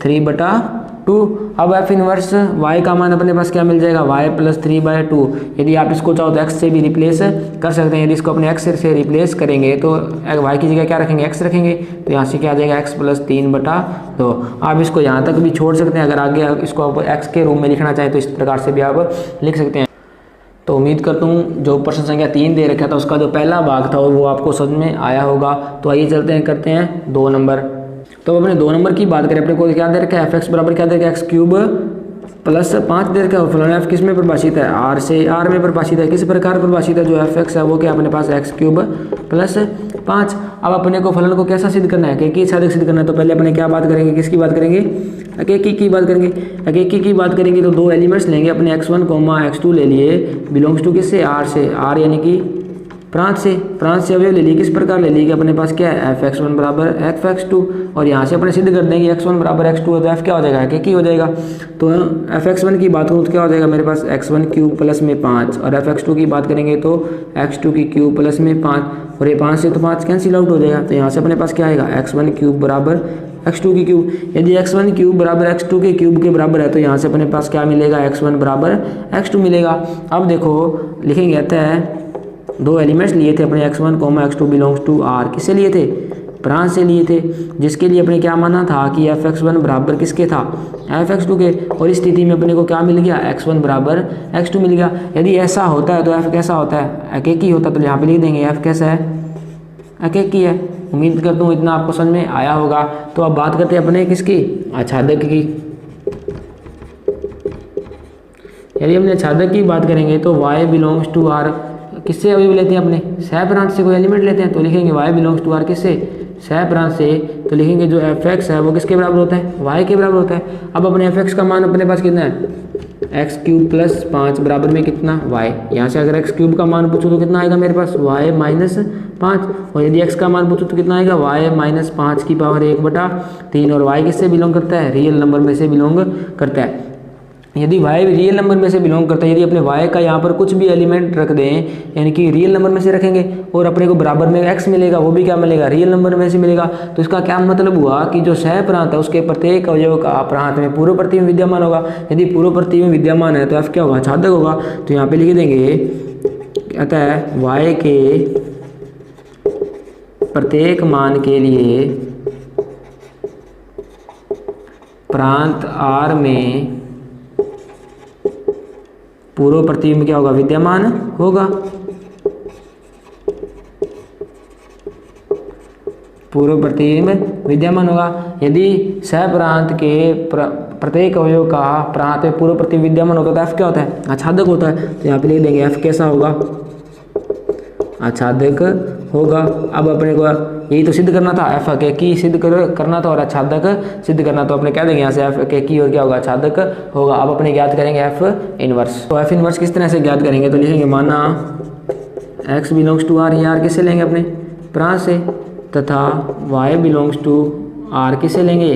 3/2। अब f इनवर्स y का मान अपने पास क्या मिल जाएगा? y plus 3/2। यदि आप इसको चाहो तो x से भी रिप्लेस कर सकते हैं। यदि इसको अपने x से रिप्लेस करेंगे तो y की जगह क्या रखेंगे? x रखेंगे। तो यहाँ से क्या आ जाएगा? x plus 3/2। आप इसको यहाँ तक भी छोड़ सकते हैं। अगर आगे इसको आप x के रूप में लिखना चाहें तो इस प्रकार से भी आप लिख सकते हैं। तो उम्मीद करता हूँ जो प्रश्न संख्या 3 दे रखा था उसका जो पहला भाग था वो आपको समझ में आया होगा। तो आइए चलते हैं, करते हैं 2 नंबर। तो अपने 2 नंबर की बात करें, अपने को क्या दे रखा है? f(x) बराबर क्या दे रखा है? x³ प्लस 5 दे रखा है। फलन f किस में परिभाषित है? r से r में परिभाषित है। किस प्रकार परिभाषित है? जो f(x) है वो क्या अपने पास? x³ plus 5। अब अपने को फलन को कैसा सिद्ध करना है? एकेकी आच्छादक सिद्ध करना है। तो पहले अपने क्या बात करेंगे? किसकी बात करेंगे? एकेकी की बात करेंगे। एकेकी की बात करेंगे तो 2 एलिमेंट्स लेंगे अपने x1, x2 ले लिए, बिलोंग्स टू किससे? r से। r यानी कि प्रांत से अवयव ले लिए। किस प्रकार ले लिए कि अपने पास क्या है? f(x1) बराबर f(x2), और यहाँ से अपने सिद्ध कर देंगे x1 बराबर x2 है तो f क्या हो जाएगा? एकेकी हो जाएगा। तो f(x1) की बात करूँ तो क्या हो जाएगा मेरे पास? x1³ प्लस में 5, और f(x2) की बात करेंगे तो x2³ प्लस में 5, और ये 5 से तो 5 कैंसिल आउट हो जाएगा। तो यहाँ से अपने पास क्या आएगा? x1³ बराबर x2³ यदि x1³ बराबर x2³ के बराबर है तो यहाँ से अपने पास क्या मिलेगा? x1 बराबर x2 मिलेगा। अब देखो लिखेंगे, कहता है 2 एलिमेंट्स लिए थे अपने x1, x2 belongs to r। किससे लिए थे? प्रांत से लिए थे, जिसके लिए अपने क्या माना था कि f(x1) बराबर किसके था? f(x2) के। और इस स्थिति में अपने को क्या मिल गया? x1 बराबर x2 मिल गया। यदि ऐसा होता है तो f कैसा होता है? एकेकी होता है। तो यहाँ पे लिख देंगे f कैसा है? एकेकी है। उम्मीद करता हूँ इतना आपको समझ में आया होगा। तो अब बात करते हैं अपने किसकी? आच्छादक की। यदि हमने आच्छादक की बात करेंगे तो y बिलोंग्स टू r किससे अवयव लेते हैं? अपने सहप्रांत से कोई एलिमेंट लेते हैं। तो लिखेंगे y बिलोंग्स टू r किससे? सहप्रांत से। तो लिखेंगे जो f(x) है वो किसके बराबर होता है? y के बराबर होता है। अब अपने f(x) का मान अपने पास कितना है? x³ प्लस 5 बराबर में कितना? y। यहाँ से अगर x³ का मान पूछूँ तो कितना आएगा मेरे पास? y माइनस 5, और यदि x का मान पूछूँ तो कितना आएगा? y माइनस 5 की पावर 1/3। और y किससे बिलोंग करता है? रियल नंबर में से बिलोंग करता है। यदि y रियल नंबर में से बिलोंग करता है, यदि अपने y का यहाँ पर कुछ भी एलिमेंट रख दें, यानी कि रियल नंबर में से रखेंगे और अपने को बराबर में x मिलेगा, वो भी क्या मिलेगा, रियल नंबर में से मिलेगा। तो इसका क्या मतलब हुआ कि जो सह प्रांत है उसके प्रत्येक अवयव का प्रांत में पूर्व प्रति में विद्यमान होगा। यदि पूर्व प्रति में विद्यमान है तो f क्या होगा, छादक होगा। तो यहाँ पे लिख देंगे, कहता है y के प्रत्येक मान के लिए प्रांत R में पूर्व प्रतिबिंब क्या होगा, विद्यमान होगा। पूर्व प्रतिबिंब विद्यमान होगा। यदि सहप्रांत के प्रत्येक अवयव का प्रांत में पूर्व प्रतिबिंब विद्यमान होगा तो f क्या होता है, आच्छादक होता है। तो यहाँ पे लिख देंगे f कैसा होगा, आच्छादक होगा। अब अपने को यही तो सिद्ध करना था, f हकीकी सिद्ध करना था और आच्छादक सिद्ध करना। तो अपने कह देंगे यहाँ से f हकीकी और क्या होगा, आच्छादक होगा। अब अपने ज्ञात करेंगे f इनवर्स। तो f इनवर्स किस तरह से ज्ञात करेंगे, तो लिखेंगे माना x बिलोंग्स टू r, ये r किससे लेंगे, अपने प्रांत से, तथा y बिलोंग्स टू r किससे लेंगे,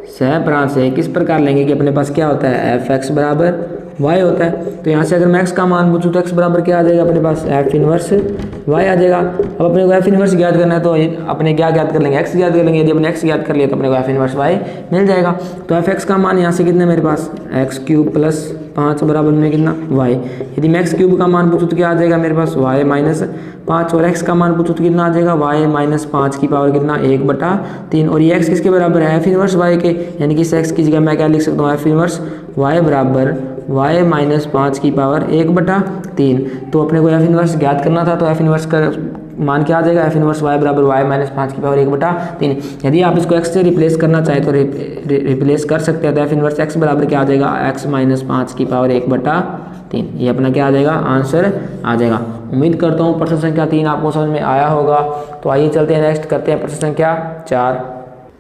सह प्रांत से। किस प्रकार लेंगे कि अपने पास क्या होता है, एफ एक्स बराबर y होता है। तो यहाँ से अगर मैं x का मान पूछूँ तो x बराबर क्या आ जाएगा अपने पास, f इनवर्स y आ जाएगा। अब अपने को f इनवर्स ज्ञात करना है तो अपने क्या ज्ञात कर लेंगे, x ज्ञात कर लेंगे। यदि अपने x ज्ञात कर लिया तो अपने को f इनवर्स y मिल जाएगा। तो f x का मान यहाँ से कितना मेरे पास, x क्यूब प्लस 5 बराबर में कितना y। यदि मैं x क्यूब का मान पूछूँ तो क्या आ जाएगा मेरे पास, y माइनस 5, और x का मान पूछूँ तो कितना आ जाएगा, y माइनस 5 की पावर कितना, 1/3। और ये x किसके बराबर है, f इनवर्स y के, यानी कि इस x की जगह मैं क्या लिख सकता हूँ, f इनवर्स y बराबर y माइनस 5 की पावर 1/3। तो अपने को f इनवर्स ज्ञात करना था, तो f इनवर्स का मान क्या आ जाएगा, f इनवर्स y बराबर y माइनस 5 की पावर 1/3। यदि आप इसको x से रिप्लेस करना चाहें तो रिप्लेस कर सकते हैं। तो f इनवर्स x बराबर क्या आ जाएगा, x माइनस 5 की पावर 1/3। ये अपना क्या आ जाएगा, आंसर आ जाएगा। उम्मीद करता हूँ प्रश्न संख्या 3 आपको समझ में आया होगा। तो आइए चलते हैं नेक्स्ट, करते हैं प्रश्न संख्या 4।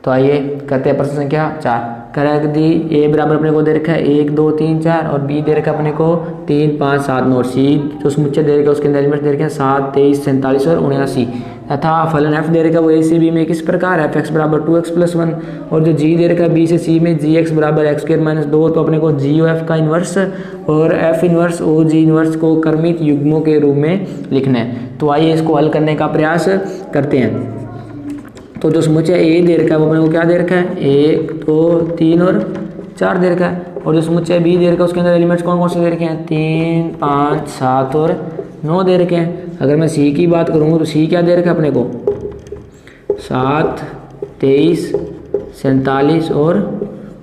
तो आइए करते हैं प्रश्न संख्या 4। करेक्ट दी ए बराबर अपने को दे रखा है 1 2 3 4 और बी दे रखा है अपने को 3 5 7 9 और सी जो समुच्चय दे रखा है उसके अंदर एलिमेंट दे रखे हैं 7 23 47 और 79 तथा फलन f दे रखा है वो ए से बी में किस प्रकार है, f(x) बराबर 2x + 1 और जो g दे रखा है बी से सी में gx बराबर x² - 2। तो अपने को g और f का इन्वर्स और f इन्वर्स और g इन्वर्स को क्रमित युग्मों के रूप में लिखना है। तो आइए इसको हल करने का प्रयास करते हैं। तो जो समुच्चय ए दे रखा है वो अपने को क्या दे रखा है, 1 2 3 और 4 दे रखा है। और जो समुच्चय बी दे रखा है उसके अंदर एलिमेंट्स कौन कौन से दे रखे हैं, 3 5 7 और 9 दे रखे हैं। अगर मैं सी की बात करूँगा तो सी क्या दे रखा है अपने को, 7 23 47 और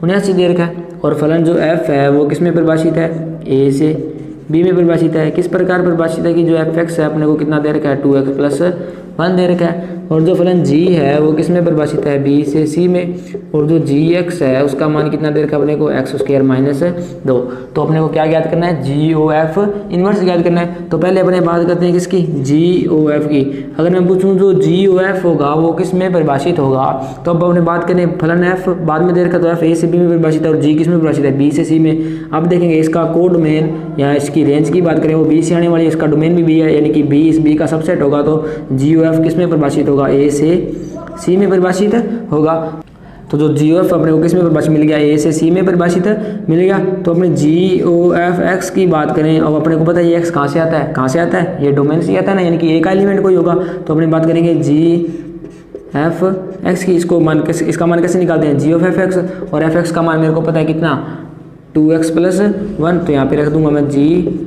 79 दे रखा है। और फलन जो f है वो किस में परिभाषित है, ए से बी में परिभाषित है। किस प्रकार परिभाषित है कि जो f(x) है अपने को कितना दे रखा है, 2x + 1 दे रखा है। और जो फलन g है वो किस में परिभाषित है, b से c में। और जो gx है उसका मान कितना दे रखा है अपने को, x² - 2। तो अपने को क्या ज्ञात करना है, GOF इन्वर्स ज्ञात करना है। तो पहले अपने बात करते हैं किसकी, GOF की। अगर मैं पूछूं जो GOF होगा वो किस में परिभाषित होगा, तो अब अपने बात करें फलन f बाद में दे रखा तो f a से b में परिभाषित है और g किस में परिभाषित है, b से c में। अब देखेंगे इसका कोड डोमेन या इसकी रेंज की बात करें वो b से आने वाली है, इसका डोमेन भी b है, यानी कि b इस b का सबसेट होगा। तो GOF किस में परिभाषित होगा, a से c में परिभाषित होगा। तो जो GOF अपने को किस में परिभाषित मिल गया, a से c में परिभाषित मिल गया। तो अपने GOF x की बात करें, अब अपने को पता है ये x कहाँ से आता है, कहाँ से आता है, ये डोमेन से आता है ना, यानी कि a का एलिमेंट कोई होगा। तो अपनी बात करेंगे GF x की, इसको मान कैसे, इसका मान कैसे निकालते हैं, GOF x। और f(x) का मान मेरे को पता है कितना, 2x + 1। तो यहाँ पे रख दूंगा मैं g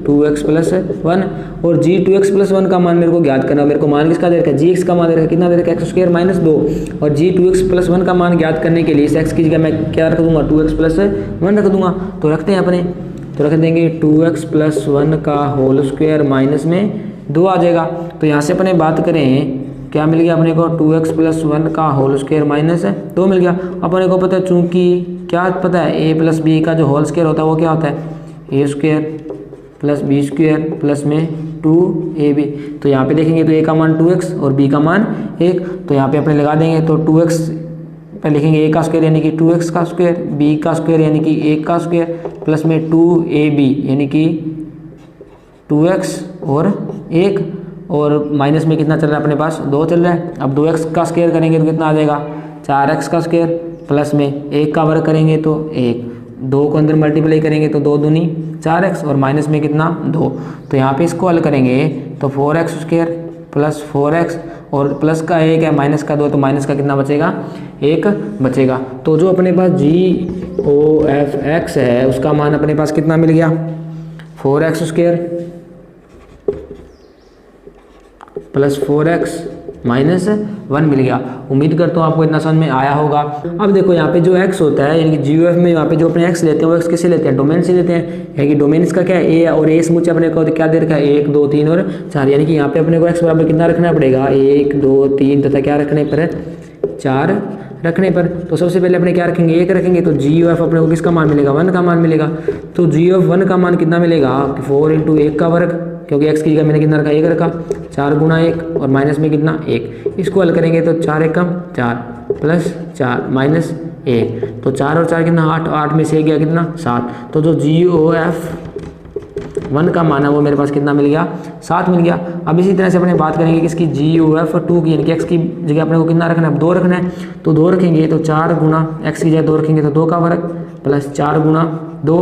2x + 1 और g 2x + 1 का मान मेरे को ज्ञात करना। मेरे को मान किसका दे रखा है, gx का मान दे रखा है, कितना दे रखा है, x² - 2। और g 2x + 1 का मान ज्ञात करने के लिए इस x की जगह मैं क्या रख दूंगा, 2x + 1 रख दूंगा। तो रखते हैं अपने, तो रख देंगे 2x + 1 का होल स्क्वायर माइनस में 2 आ जाएगा। तो यहाँ से अपने बात करें क्या मिल गया अपने को, 2x + 1 का होल स्क्वायर माइनस 2 मिल गया। अपने को पता है चूंकि क्या पता है a + b का जो होल स्क्वायर होता है वो क्या होता है, a² + b² प्लस में 2ab। तो यहाँ पे देखेंगे तो a का मान 2x और b का मान 1। तो यहाँ पे अपने लगा देंगे तो 2x पे लिखेंगे a का स्क्वायर यानी कि 2x का स्क्वायर, b का स्क्वायर यानी कि 1 का स्क्वायर प्लस में 2ab यानी कि 2x और 1 और माइनस में कितना चल रहा है अपने पास, 2 चल रहा है। अब 2x का स्क्वायर करेंगे तो कितना आ जाएगा, 4x का स्क्वायर प्लस में 1 का वर्ग करेंगे तो 1 2 को अंदर मल्टीप्लाई करेंगे तो 2 दूनी 4x और माइनस में कितना 2। तो यहाँ पे इसको हल करेंगे तो 4x² प्लस 4x और प्लस का 1 है माइनस का 2, तो माइनस का कितना बचेगा 1 बचेगा। तो जो अपने पास GOFX है उसका मान अपने पास कितना मिल गया 4x² प्लस 4x माइनस 1 मिल गया। उम्मीद करता हूँ आपको इतना समझ में आया होगा। अब देखो यहाँ पे जो x होता है यानी कि GOF में यहाँ पे जो अपने x लेते हैं वो x किसे लेते हैं डोमेन से लेते हैं, यानी कि डोमेन इसका क्या है a और a समुच्चय अपने को क्या दे रखा है 1 2 3 और 4, यानी कि यहाँ पे अपने को x बराबर कितना रखना पड़ेगा 1 2 3 तथा क्या रखने पर 4 रखने पर। तो सबसे पहले अपने क्या रखेंगे 1 रखेंगे तो GOF अपने को किसका मान मिलेगा 1 का मान मिलेगा। तो GOF 1 का मान कितना मिलेगा 4 × 1 का वर्ग, क्योंकि x की जगह मैंने कितना रखा 1 रखा, 4 × 1 और माइनस में कितना 1। इसको हल करेंगे तो 4 × 1 = 4 प्लस 4 माइनस 1, तो 4 और 4 कितना 8, 8 में से 1 गया कितना 7। तो जो GOF 1 का मान है वो मेरे पास कितना मिल गया 7 मिल गया। अब इसी तरह से अपने बात करेंगे कि इसकी GOF 2 की, यानी कि x की जगह अपने को कितना रखना है 2 रखना है। तो 2 रखेंगे तो 4 × x की जगह 2 रखेंगे तो 2 का वर्ग प्लस 4 × 2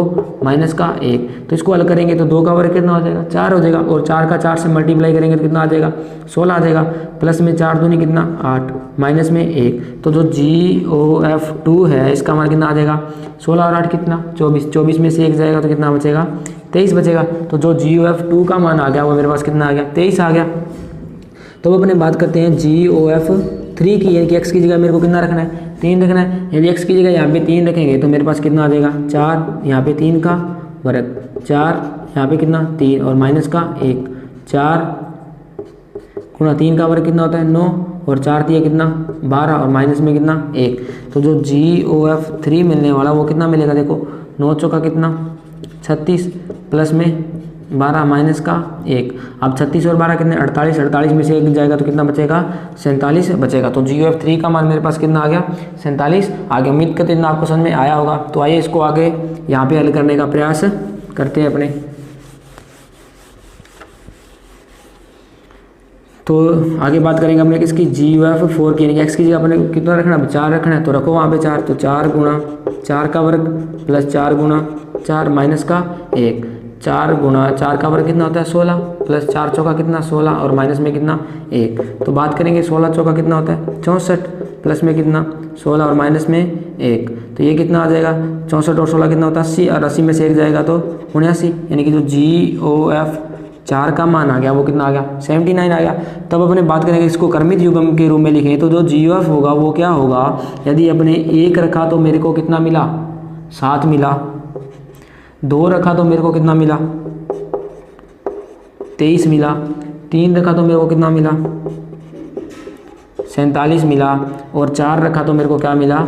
माइनस का 1। तो इसको हल करेंगे तो 2 का वर्ग कितना हो जाएगा 4 हो जाएगा, और 4 का 4 से मल्टीप्लाई करेंगे तो कितना आ जाएगा 16 आ जाएगा, प्लस में 4 दूनी कितना 8 माइनस में 1। तो जो GOF 2 है इसका मान कितना आ जाएगा 16 और 8 कितना 24, 24 में से 1 जाएगा तो कितना बचेगा 23 बचेगा। तो जो GOF 2 का मान आ गया वो मेरे पास कितना आ गया 23 आ गया। तो अब अपने बात करते हैं GOF 3 की, यानी कि x की जगह मेरे को कितना रखना है 3 रखना है। यदि x की जगह यहाँ पे 3 रखेंगे तो मेरे पास कितना आ जाएगा 4, यहाँ पे 3 का वर्ग 4, यहाँ पे कितना 3 और माइनस का 1, 4 × 3 का वर्ग कितना होता है 9 और 4 दिया कितना 12 और माइनस में कितना 1। तो जो GOF 3 मिलने वाला वो कितना मिलेगा देखो 9 चौका कितना 36 प्लस में 12 माइनस का 1। अब 36 और 12 कितने 48, 48 में से 1 जाएगा तो कितना बचेगा 47 बचेगा। तो GOF 3 का मान मेरे पास कितना आ गया 47 आगे। उम्मीद करते हैं आपको समझ में आया होगा। तो आइए इसको आगे यहाँ पे हल करने का प्रयास करते हैं अपने। तो आगे बात करेंगे अपने किसकी GOF 4 की, यानी कि x की जगह अपने कितना रखना है 4 रखना है, तो रखो वहाँ पे 4, तो 4 × 4 का वर्ग प्लस 4 × 4 माइनस का 1, 4 × 4 का वर्ग कितना होता है 16 प्लस 4 चौका कितना 16 और माइनस में कितना 1। तो बात करेंगे 16 चौका कितना होता है 64 प्लस में कितना 16 और माइनस में 1। तो ये कितना आ जाएगा 64 और 16 कितना होता है 80, और 80 में से 1 जाएगा तो 79, यानी कि जो GOF 4 का मान आ गया वो कितना आ गया 79 आ गया। तब अपने बात करेंगे इसको क्रमित युग्म के रूप में लिखें तो जो GOF होगा वो क्या होगा, यदि अपने 1 रखा तो मेरे को कितना मिला 7 मिला, 2 रखा तो मेरे को कितना मिला 23 मिला, 3 रखा तो मेरे को कितना मिला 47 मिला, और 4 रखा तो मेरे को क्या मिला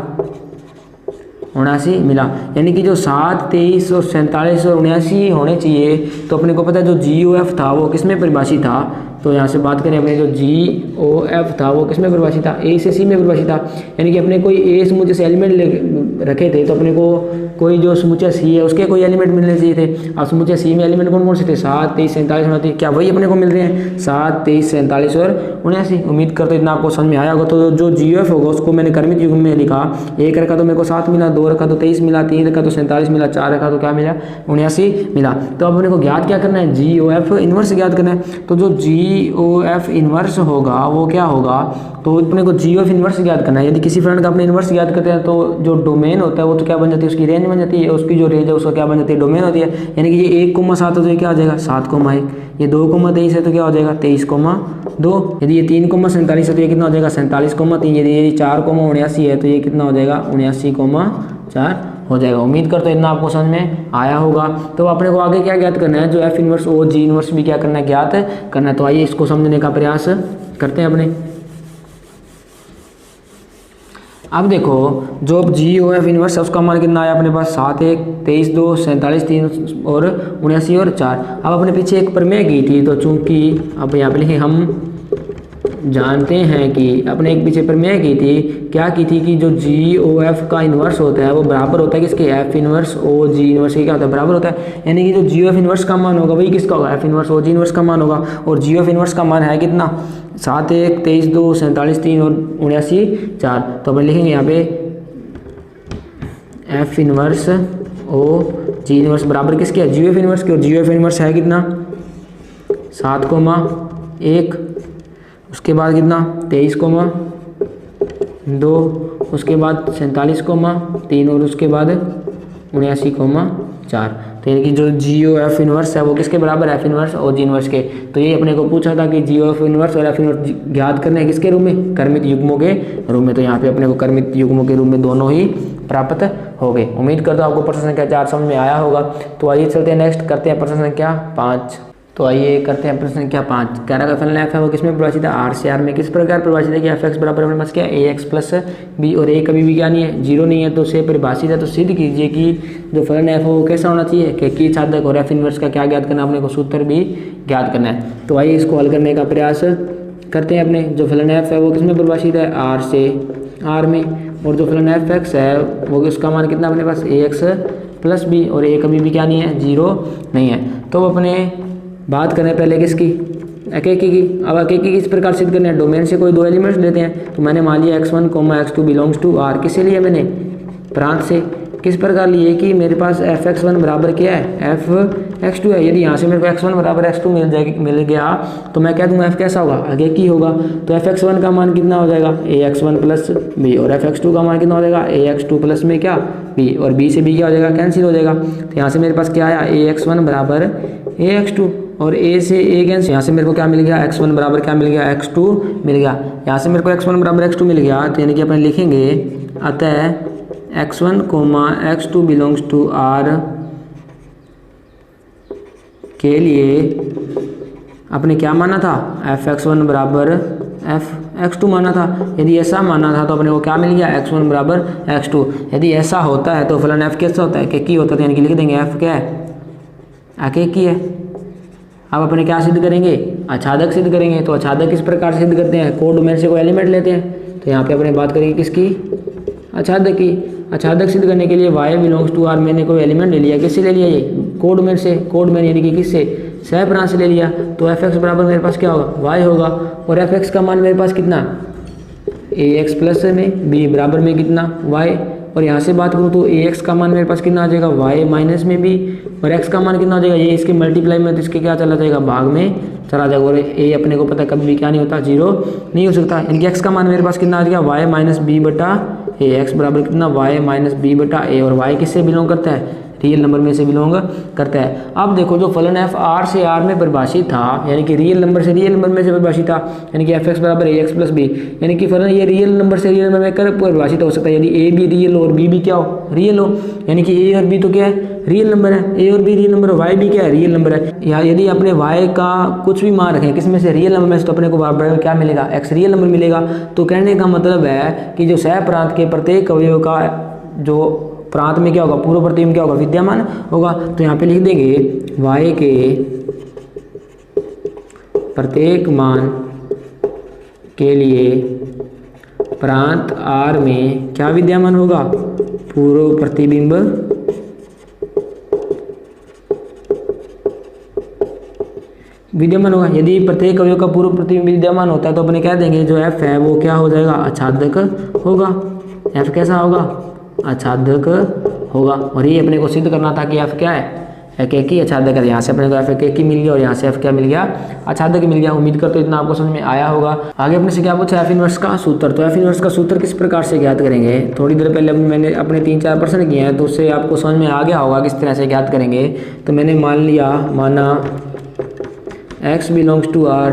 79 मिला। यानी कि जो 7, 23 और 47 और 79 होने चाहिए। तो अपने को पता है जो GOF था वो किस में परिभाषित था, तो यहाँ से बात करें अपने जो GOF था वो किस में परिभाषित था A से C में परिभाषित था। यानी कि अपने कोई A समुच्चय से एलिमेंट रखे थे तो अपने को कोई जो समुच्चय C है उसके कोई एलिमेंट मिलने चाहिए थे। अब समुच्चय C में एलिमेंट कौन कौन से थे 7, 23, 47, 29, क्या वही अपने को मिल रहे हैं 7, 23, 47 और 79। उम्मीद करते इतना आपको समझ में आया होगा। तो जो GOF होगा उसको मैंने क्रमित युग्म में लिखा, 1 रखा तो मेरे को 7 मिला, 2 रखा तो 23 मिला, 3 रखा तो 47 मिला, 4 रखा तो क्या मिला 79 मिला। तो अब अपने को ज्ञात क्या करना है GOF इनवर्स ज्ञात करना है। तो जो GOF इनवर्स होगा वो क्या होगा, तो अपने को GOF इनवर्स ज्ञात करना है। यदि किसी फ्रेंड का अपने इनवर्स ज्ञात करते हैं तो जो डोमेन होता है वो तो क्या बन जाती है उसकी रेंज बन जाती है, उसकी जो रेंज है उसका क्या बन जाती है डोमेन होती है। यानी कि ये 1,7 तो ये क्या हो जाएगा 7,1, ये 2,23 है तो क्या हो जाएगा 23,2, यदि ये 3,47 है तो ये कितना हो जाएगा 47,3, यदि ये 4,79 है तो ये कितना हो जाएगा 79,4 हो जाएगा। उम्मीद करते हो इतना आपको समझ में आया होगा। तो अपने को आगे क्या ज्ञात करना है, जो F inverse O G inverse भी क्या करना है ज्ञात करना है। तो आइए इसको समझने का प्रयास करते हैं अपने। अब देखो जो GOF इनवर्स है उसका मान कितना आया अपने पास 7, 1, 23, 2, 47, 3 और 79 और 4। अब अपने पीछे एक प्रमेय की थी, तो चूंकि अब यहाँ पे लिखे हम जानते हैं कि अपने एक पीछे प्रमेय की थी, क्या की थी कि जो GOF का इन्वर्स होता है वो बराबर होता है किसके F inverse O G inverse के क्या होता है बराबर होता है। यानी कि जो GOF इनवर्स का मान होगा वही किसका होगा F inverse O G inverse का मान होगा। और GOF इनवर्स का मान है कितना 7, 1, 23, 2, 47, 3 और 79, 4। तो अपन लिखेंगे यहाँ पे F इनवर्स ओ जी इनवर्स बराबर किसके है, जी एफ इनवर्स के। और जी एफ इनवर्स है कितना 7,1, उसके बाद कितना 23,2, उसके बाद 47,3 और उसके बाद 79,4। तो यानी कि जो जी ओ एफ इनवर्स है वो किसके बराबर है, एफ इनवर्स और जी इनवर्स के। तो ये अपने को पूछा था कि जी ओ एफ इनवर्स और एफ इनवर्स ज्ञात करने हैं किसके रूप में, कर्मित युग्मों के रूप में। तो यहाँ पे अपने को कर्मित युग्मों के रूप में दोनों ही प्राप्त हो गए। उम्मीद करता हूँ आपको प्रश्न संख्या 4 समझ में आया होगा। तो आइए चलते हैं नेक्स्ट, करते हैं प्रश्न संख्या 5। तो आइए करते हैं प्रश्न संख्या 5। कह रहा है फलन एफ है वो किसमें परिभाषित है, आर से। आर में किस प्रकार परिभाषित है कि एफ एक्स बराबर अपने पास क्या ए एक्स प्लस बी, और ए कभी भी क्या नहीं है, जीरो नहीं है, तो से परिभाषित है। तो सिद्ध कीजिए कि जो फलन एफ है वो कैसा होना चाहिए कि छादक, और एफ इनवर्स का क्या ज्ञात करना है अपने को, सूत्र भी ज्ञात करना है। तो आइए इसको हल करने का प्रयास करते हैं। अपने जो फलन एफ है वो किसमें परिभाषित है, आर से, आर में। और जो फलन एफ एक्स है वो उसका मान कितना अपने पास ए एक्स प्लस बी, और ए कभी भी क्या नहीं है, जीरो नहीं है। तो अपने बात करें पहले किसकी, अकेकी की। अब अकेकी किस प्रकार सिद्ध करने हैं, डोमेन से कोई दो एलिमेंट्स लेते हैं। तो मैंने मान लिया x1, x2 belongs to R, किससे लिया मैंने, प्रांत से। किस प्रकार लिए कि मेरे पास f(x1) बराबर क्या है, f(x2) है। यदि यहाँ से मेरे को x1 बराबर x2 मिल गया तो मैं कह दूंगा f कैसा होगा, अकेकी होगा। तो f(x1) का मान कितना हो जाएगा, ax1 प्लस b, और f(x2) का मान कितना हो जाएगा, ax2 प्लस में क्या b, और b से b क्या हो जाएगा, कैंसिल हो जाएगा। तो यहाँ से मेरे पास क्या आया, ax1 बराबर ax2, और a से a कैंसिल। यहाँ से मेरे को क्या मिल गया, x1 बराबर क्या मिल गया, x2 मिल गया। यहाँ से मेरे को x1 बराबर x2 मिल गया। तो यानी कि अपन लिखेंगे अतः x1, x2 belongs to R के लिए अपने क्या माना था, fx1 बराबर fx2 माना था। यदि ऐसा माना था तो अपने को क्या मिल गया, x1 बराबर x2। यदि ऐसा होता है तो फलन f कैसा होता है, अकेकी होता है। यानी कि लिख देंगे f क्या है, अकेकी है। अब अपने क्या सिद्ध करेंगे, आच्छादक सिद्ध करेंगे। तो आच्छादक किस प्रकार सिद्ध करते हैं, कोड डोमेन से कोई एलिमेंट लेते हैं। तो यहाँ पे अपने बात करेंगे किसकी, आच्छादक की। आच्छादक सिद्ध करने के लिए y बिलोंग्स टू R, मैंने कोई एलिमेंट ले लिया, किससे ले लिया, ये कोड डोमेन से। कोड डोमेन यानी कि किससे, सह प्रांत से ले लिया। तो f(x) बराबर मेरे पास क्या होगा, y होगा। और f(x) का मान मेरे पास कितना, ax प्लस में b बराबर में कितना, y। और यहाँ से बात करूँ तो ax का मान मेरे पास कितना आ जाएगा, y माइनस में b, और x का मान कितना हो जाएगा, ये इसके मल्टीप्लाई में, तो इसके क्या चला जाएगा, भाग में चला जाएगा। और a अपने को पता है कभी भी क्या नहीं होता, जीरो नहीं हो सकता। इनके x का मान मेरे पास कितना आ जाएगा, y माइनस बी बटा a, x बराबर कितना, y माइनस बी बटा a। और y किससे बिलोंग करता है, रियल नंबर में से बिलोंग करता है। अब देखो जो फलन f R से R में परिभाषित था, यानी कि रियल नंबर से रियल नंबर में से परिभाषित था, यानी कि f(x) बराबर ax प्लस b, यानी कि फलन ये रियल नंबर से रियल नंबर में कर परिभाषित हो सकता है। यदि a भी रियल हो और b भी क्या हो, रियल हो, यानी कि a और b तो क्या है, रियल नंबर है, a और b रियल नंबर, y भी क्या है, रियल नंबर है। या यदि अपने y का कुछ भी मान रखें किस में से, रियल नंबर में से, तो अपने को बराबर में क्या मिलेगा, x रियल नंबर मिलेगा। तो कहने का मतलब है कि जो सह प्रांत के प्रत्येक अवयव का जो प्रांत में क्या होगा, पूर्व प्रति में क्या होगा, विद्यमान होगा। तो यहाँ पे लिख देंगे y के प्रत्येक मान के लिए प्रांत R में क्या विद्यमान होगा, पूर्व प्रतिबिंब विद्यमान होगा। यदि प्रत्येक अवयव का पूर्व प्रतिबिंब विद्यमान होता है तो अपने कह देंगे जो f है वो क्या हो जाएगा, आच्छादक होगा। f कैसा होगा, आच्छादक होगा। और ये अपने को सिद्ध करना था कि f क्या है, अकेकी आच्छादक है। यहाँ से अपने को f अकेकी मिल गया और यहाँ से f क्या मिल गया, आच्छादक मिल गया। उम्मीद करते हो इतना आपको समझ में आया होगा। आगे अपने से क्या पूछा, f इनवर्स का सूत्र। तो f इनवर्स का सूत्र किस प्रकार से ज्ञात करेंगे, थोड़ी देर पहले मैंने अपने 3-4 प्रश्न किए हैं तो उससे आपको समझ में आ गया होगा किस तरह से ज्ञात करेंगे। तो मैंने माना x बिलोंग्स टू R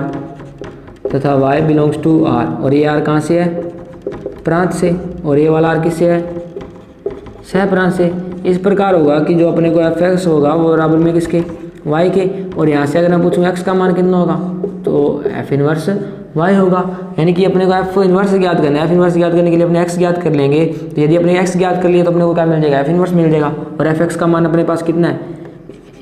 तथा y बिलोंग्स टू R, और ये R कहाँ से है, प्रांत से, और ये वाला R किससे है, सह प्रांत से। इस प्रकार होगा कि जो अपने को f(x) होगा वो बराबर में किसके, y के। और यहाँ से अगर मैं पूछूँ x का मान कितना होगा तो f इनवर्स y होगा। यानी कि अपने को f इनवर्स ज्ञात करना है। f इनवर्स ज्ञात करने के लिए अपने x ज्ञात कर लेंगे। तो यदि अपने x ज्ञात कर लिया तो अपने को क्या मिल जाएगा, f इनवर्स मिल जाएगा। और f(x) का मान अपने पास कितना है,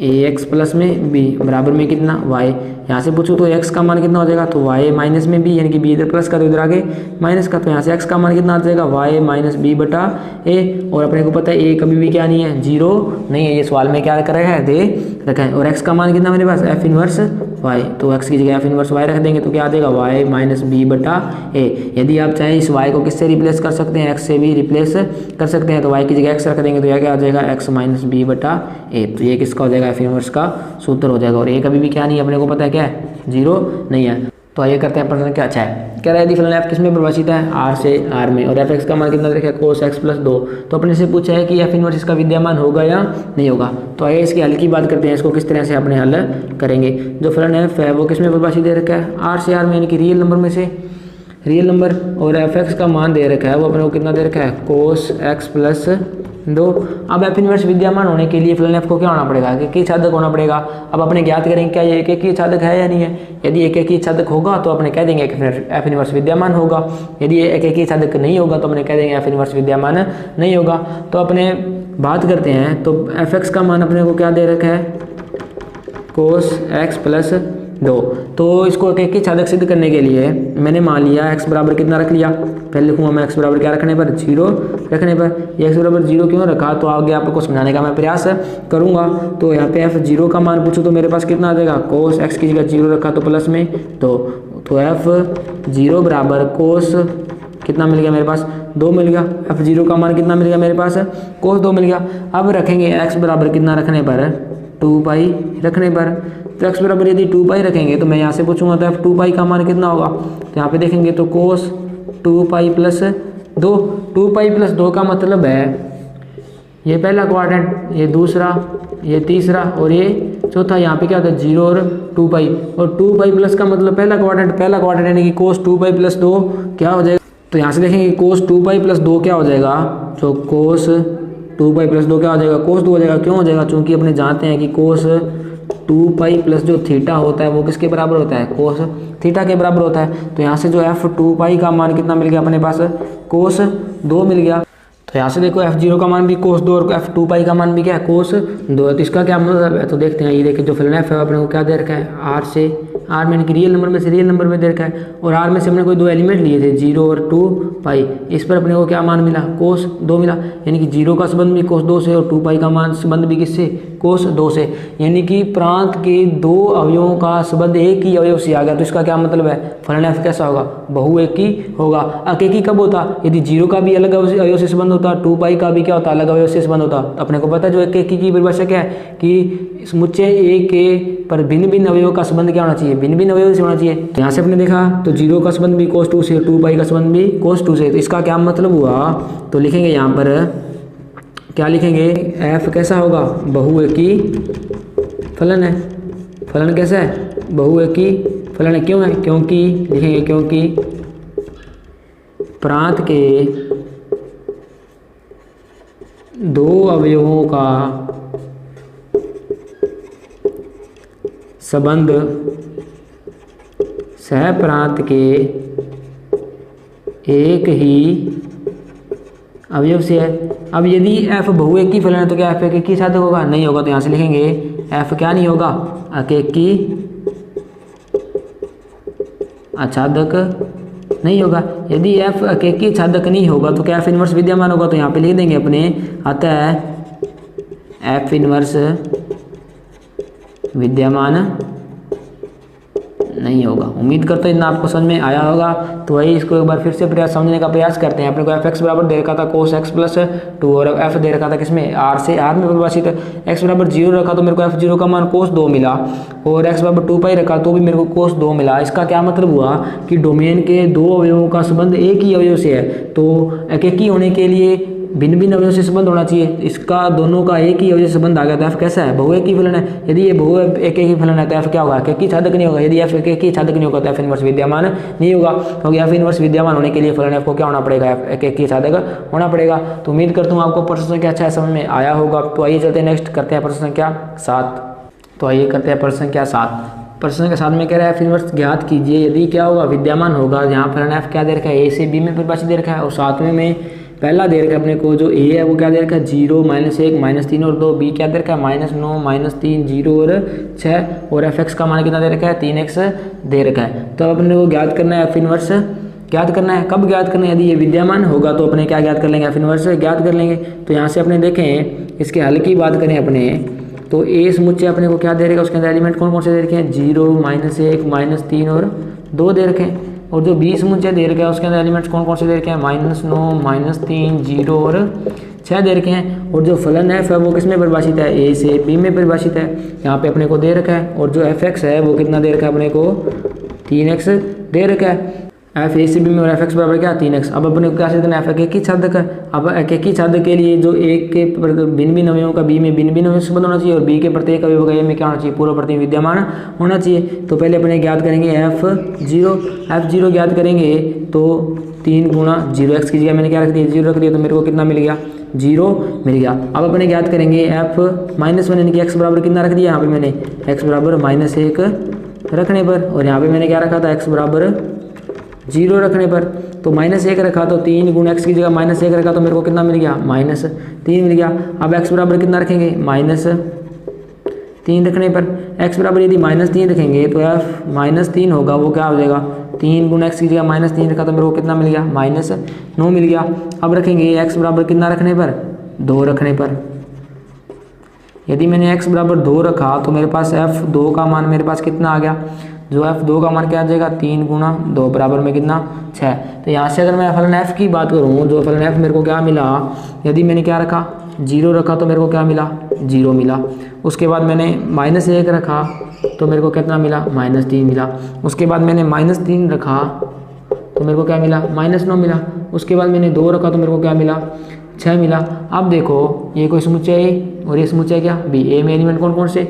ax प्लस में b बराबर में कितना, y। यहाँ से पूछूँ तो x का मान कितना हो जाएगा, तो y माइनस में b, यानी कि b इधर प्लस का तो इधर आगे माइनस का। तो यहाँ से x का मान कितना आ जाएगा, y माइनस b बटा a। और अपने को पता है a कभी भी क्या नहीं है, जीरो नहीं है। ये सवाल में क्या कर रखा है, दे रखा है। और x का मान कितना मेरे पास, f इनवर्स वाई, तो एक्स की जगह एफ इनवर्स वाई रख देंगे तो क्या आ जाएगा वाई माइनस बी बटा ए। यदि आप चाहें इस वाई को किससे रिप्लेस कर सकते हैं, एक्स से भी रिप्लेस कर सकते हैं, तो वाई की जगह एक्स रख देंगे तो यह क्या आ जाएगा एक्स माइनस बी बटा ए। तो ये किसका हो जाएगा एफ इनवर्स का सूत्र हो जाएगा। और ए कभी भी क्या नहीं है, अपने को पता है क्या है, जीरो नहीं है। तो आइए करते हैं प्रश्न क्या अच्छा है। कह रहा है यदि फलन एफ किस में परिभाषित है, आर से आर में, और एफ एक्स का मान कितना देखा है कोस एक्स प्लस 2। तो अपने से पूछा है कि एफ इनवर्स इसका विद्यमान होगा या नहीं होगा। तो आइए इसके हल की बात करते हैं, इसको किस तरह से अपने हल करेंगे। जो फलन एफ है वो किस में परिभाषित दे रखा है, आर से आर में, यानी कि रियल नंबर में से रियल नंबर। और एफ एक्स का मान दे रखा है वो अपने को कितना दे रखा है कोस एक्स प्लस 2। अब एफ इनवर्स विद्यमान होने के लिए फलन एफ को क्या होना पड़ेगा, एक ही छादक होना पड़ेगा। अब अपने ज्ञात करेंगे क्या ये एक ही छादक है या नहीं है। यदि एक ही छादक होगा तो अपने कह देंगे एफ इनवर्स विद्यमान होगा। यदि एक ही छादक नहीं होगा तो अपने कह देंगे एफ इनवर्स विद्यमान नहीं होगा। तो अपने बात करते हैं, तो एफ एक्स का मान अपने को क्या दे रखा है कोस एक्स प्लस 2। तो इसको एक ही छादक सिद्ध करने के लिए मैंने मान लिया एक्स बराबर कितना रख लिया, पहले लिखूंगा मैं एक्स बराबर क्या रखने पर, 0 रखने पर। ये एक्स बराबर 0 क्यों रखा, तो आगे आपको समझाने का मैं प्रयास करूंगा। तो यहाँ पे एफ 0 का मान पूछो तो मेरे पास कितना आ जाएगा, कोस एक्स की जगह 0 रखा तो प्लस में तो एफ 0 बराबर कोस कितना मिल गया मेरे पास 2 मिल गया। एफ 0 का मान कितना मिल गया मेरे पास, कोस 2 मिल गया। अब रखेंगे एक्स बराबर कितना रखने पर, 2 पाई रखने पर। तो एक्स बराबर यदि 2 पाई रखेंगे तो मैं यहाँ से पूछूंगा तो एफ 2 पाई का मान कितना होगा। तो यहाँ पे देखेंगे तो कोस 2 पाई प्लस 2, 2 पाई प्लस 2 का मतलब है ये पहला क्वाड्रेंट, ये दूसरा, ये तीसरा और ये चौथा। यहाँ पे क्या होता है 0 और 2 पाई, और 2 पाई प्लस का मतलब पहला क्वाड्रेंट यानी कि कोस 2 पाई प्लस 2 क्या हो जाएगा। तो यहाँ से देखेंगे कोस 2 पाई प्लस 2 क्या हो जाएगा, जो कोस 2 पाई प्लस 2 क्या हो जाएगा कोस 2 हो जाएगा। क्यों हो जाएगा, क्योंकि अपने जानते हैं कि कोस 2 पाई प्लस जो थीटा होता है वो किसके बराबर होता है, कोस थीटा के बराबर होता है। तो यहाँ से जो एफ 2 पाई का मान कितना मिल गया अपने पास, कोस 2 मिल गया। तो यहाँ से देखो एफ 0 का मान भी कोस 2 और एफ 2 पाई का मान भी क्या है कोस 2। तो इसका क्या मतलब है, तो देखते हैं। ये देखिए जो फलन एफ है अपने को क्या दे रखा है, आर से आर में, यानी कि रियल नंबर में से रियल नंबर में दे रखा है। और आर में से हमने कोई 2 एलिमेंट लिए थे 0 और 2 पाई, इस पर अपने को क्या मान मिला, कोस 2 मिला। यानी कि 0 का संबंध भी कोस 2 से और 2 पाई का मान संबंध भी किससे, कोस 2 से। यानी कि प्रांत के 2 अवयवों का संबंध एक ही अवयव से आ गया। तो इसका क्या मतलब है, फलन एफ कैसा होगा, बहुएकी होगा। अकेकी कब होता, यदि 0 का भी अलग अवयव से संबंध होता, 2 पाई का भी क्या होता, अलग अवयव से संबंध होता। तो अपने को पता है जो एकेकी की परिभाषा क्या है कि समुच्चय ए के पर भिन्न भिन्न अवयवों का संबंध क्या होना चाहिए, भिन्न भिन्न अवयव से होना चाहिए। तो यहाँ से अपने देखा तो 0 का संबंध भी कोस 2 से, 2 पाई का संबंध भी कोस 2 से। तो इसका क्या मतलब हुआ, तो लिखेंगे यहाँ पर क्या लिखेंगे, एफ कैसा होगा, बहुएकी फलन है। फलन कैसा है, बहुएकी फलन है। क्यों है, क्योंकि लिखेंगे क्योंकि प्रांत के 2 अवयवों का संबंध सह प्रांत के एक ही अवयव से है। अब यदि f बहुएकी फलन है तो क्या f एकेकी छादक होगा, नहीं होगा। तो यहाँ से लिखेंगे f क्या नहीं होगा, अकेकी अछादक नहीं होगा। यदि f अकेकी छादक नहीं होगा तो क्या f इनवर्स विद्यमान होगा। तो यहाँ पे लिख देंगे अपने, अतः f इनवर्स विद्यमान नहीं होगा। उम्मीद करता हूँ इतना आपको समझ में आया होगा। तो वही इसको एक बार फिर से प्रयास समझने का प्रयास करते हैं। अपने को एफ एक्स बराबर दे रखा था कोस एक्स प्लस 2 और एफ दे रखा था किसमें, आर से आर में परिभाषित। एक्स बराबर 0 रखा तो मेरे को एफ 0 का मान कोस 2 मिला, और एक्स बराबर 2 पाई रखा तो भी मेरे को कोस 2 मिला। इसका क्या मतलब हुआ कि डोमेन के 2 अवयवों का संबंध एक ही अवयव से है। तो एकेकी होने के लिए भिन्न भिन्न अवयव से संबंध होना चाहिए। इसका दोनों का एक ही अवयव से संबंध आ गया तो एफ कैसा है, बहुएकी फलन है। यदि ये बहु एकेकी फलन है तो एफ क्या होगा, एकेकी छादक नहीं होगा। यदि एफ एकेकी छादक नहीं होगा तो एफ इनवर्स विद्यमान नहीं होगा, क्योंकि एफ इनवर्स विद्यमान होने के लिए फलन एफ को क्या होना पड़ेगा, एफ एकेकी छादक होना पड़ेगा। तो उम्मीद करता हूँ आपको प्रश्न संख्या अच्छा समझ में आया होगा। तो आइए चलते हैं नेक्स्ट करते हैं प्रश्न संख्या 7। तो आइए करते हैं प्रश्न संख्या 7। प्रश्न के साथ में कह रहा है एफ इनवर्स ज्ञात कीजिए यदि क्या होगा, विद्यमान होगा। यहाँ फलन एफ क्या दे रखा है, ए से बी में परिभाषित दे रखा है, और 7वें में पहला दे रखा है अपने को जो ए है वो क्या दे रखा है 0 -1 -3 और 2, बी क्या दे रखा है -9 -3 0 और 6, और एफ एक्स का मान कितना दे रखा है 3x दे रखा है। तो अपने को ज्ञात करना है एफ इनवर्स ज्ञात करना है। कब ज्ञात करना है, यदि ये विद्यमान होगा तो अपने क्या ज्ञात कर लेंगे, एफ इनवर्स ज्ञात कर लेंगे। तो यहाँ से अपने देखें इसके हल की बात करें अपने, तो ए समुच्चय अपने को क्या दे रखेगा, उसके अंदर एलिमेंट कौन कौन से दे रखे हैं, 0, -1, -3 और 2 दे रखे हैं। और जो बी समुच्चय दे रखा है उसके अंदर एलिमेंट्स कौन कौन से दे रखे हैं, -9, -3, 0 और 6 दे रखे हैं। और जो फलन एफ है वो किस में परिभाषित है, ए से बी में परिभाषित है, यहाँ पे अपने को दे रखा है। और जो एफ एक्स है वो कितना दे रखा है अपने को, 3x दे रखा है। एफ ए से बी में और एफ एक्स बराबर क्या, 3x। अब अपने को क्या सिद्ध करना है, एफ एक ही छादक है। अब एक ही छादक के लिए जो एक के भिन्न भिन्न अवयवों का बी में भिन्न भिन्न अवयव संबंध होना चाहिए और बी के प्रत्येक अवयव का ए में क्या होना चाहिए, पूर्व प्रतिबिंब विद्यमान होना चाहिए। तो पहले अपने ज्ञात करेंगे f0 ज्ञात करेंगे तो 3 गुणा 0x की जगह मैंने क्या रख दिया, 0 रख दिया, तो मेरे को कितना मिल गया, 0 मिल गया। अब अपने ज्ञात करेंगे f-1 यानी कि x बराबर कितना रख दिया, यहाँ पे मैंने x बराबर -1 रखने पर, और यहाँ पे मैंने क्या रखा था, x बराबर 0 रखने पर। तो -1 रखा तो 3 गुण x की जगह -1 रखा तो मेरे को कितना मिल गया, -3 मिल गया। अब x बराबर कितना रखेंगे, -3 रखने पर x बराबर यदि -3 रखेंगे तो f -3 होगा, वो क्या हो जाएगा, 3 गुण x की जगह -3 रखा तो मेरे को कितना मिल गया, -9 मिल गया। अब रखेंगे x बराबर कितना रखने पर, 2 रखने पर। यदि मैंने x बराबर 2 रखा तो मेरे पास f2 का मान मेरे पास कितना आ गया, जो f2 का मान क्या आ जाएगा, 3 गुणा 2 बराबर में कितना, 6। तो यहाँ से अगर मैं फलन f की बात करूँ, जो फलन f मेरे को क्या मिला, यदि मैंने क्या रखा, 0 रखा तो मेरे को क्या मिला, 0 मिला। उसके बाद मैंने -1 रखा तो मेरे को कितना मिला, -3 मिला। उसके बाद मैंने -3 रखा तो मेरे को क्या मिला, -9 मिला। उसके बाद मैंने 2 रखा तो मेरे को क्या मिला, 6 मिला। अब देखो ये कोई समुच्चय है और ये समुच्चय क्या, बी। ए में एलिमेंट कौन कौन से,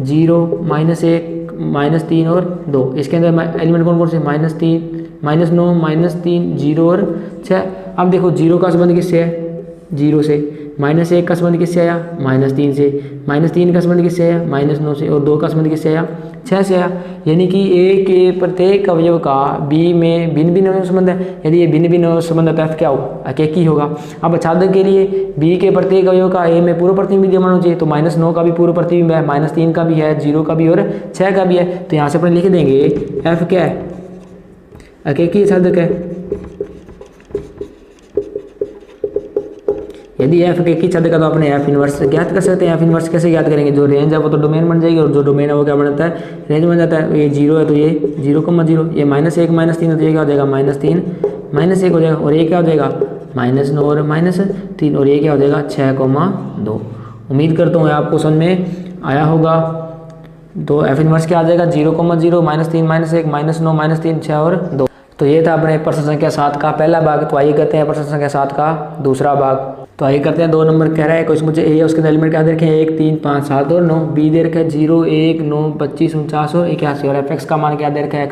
0, -1, -3 और 2। इसके अंदर एलिमेंट कौन कौन से, -3, -9, -3, 0 और 6। अब देखो 0 का संबंध किससे है, 0 से। -1 का संबंध किससे आया, -3 से। -3 का संबंध किससे आया, -9 से। और 2 का संबंध किससे आया, 6 से आया। यानी कि ए के प्रत्येक अवयव का बी में भिन्न भिन्न अवयव संबंध है। यदि ये भिन्न भिन्न संबंध है तो एफ क्या होगा, अकेकी होगा। अब छादक के लिए बी के प्रत्येक अवयव का ए में पूर्व प्रतिबिंब विद्यमान होना चाहिए, तो -9 का भी पूर्व प्रतिबिंब है, -3 का भी है, 0 का भी और 6 का भी है। तो यहाँ से अपन लिख देंगे एफ क्या है, अकेकी छादक है। यदि एफ के की छादक है तो अपने एफ इनवर्स ज्ञात कर सकते हैं। एफ इनवर्स कैसे ज्ञात करेंगे, जो रेंज है वो तो डोमेन बन जाएगी और जो डोमेन है वो क्या बन जाता है, रेंज बन जाता है। ये 0 है तो ये 0,0, ये -1 -3 है तो ये क्या हो जाएगा, -3 -1 हो जाएगा। और ये क्या हो जाएगा, -9 और -3, और ये क्या हो जाएगा, 6,2। उम्मीद करता हूँ आपको समझ में आया होगा। तो एफ इनवर्स क्या आ जाएगा, 0,0, -3 -1 -9 -3 6 और 2। तो ये था अपने प्रश्न संख्या 7 का पहला भाग। तो आइए करते हैं प्रश्न संख्या 7 का दूसरा भाग। तो आइए करते हैं 2 नंबर कह रहा है क्वेश्चन मुझे, ए उसके एलिमेंट क्या दे रखे हैं, 1, 3, 5, 7 और 9। बी दे रखा है 0, 1, 9, 25, 49 और 81। और एफ एक्स का मान क्या दे रखा है,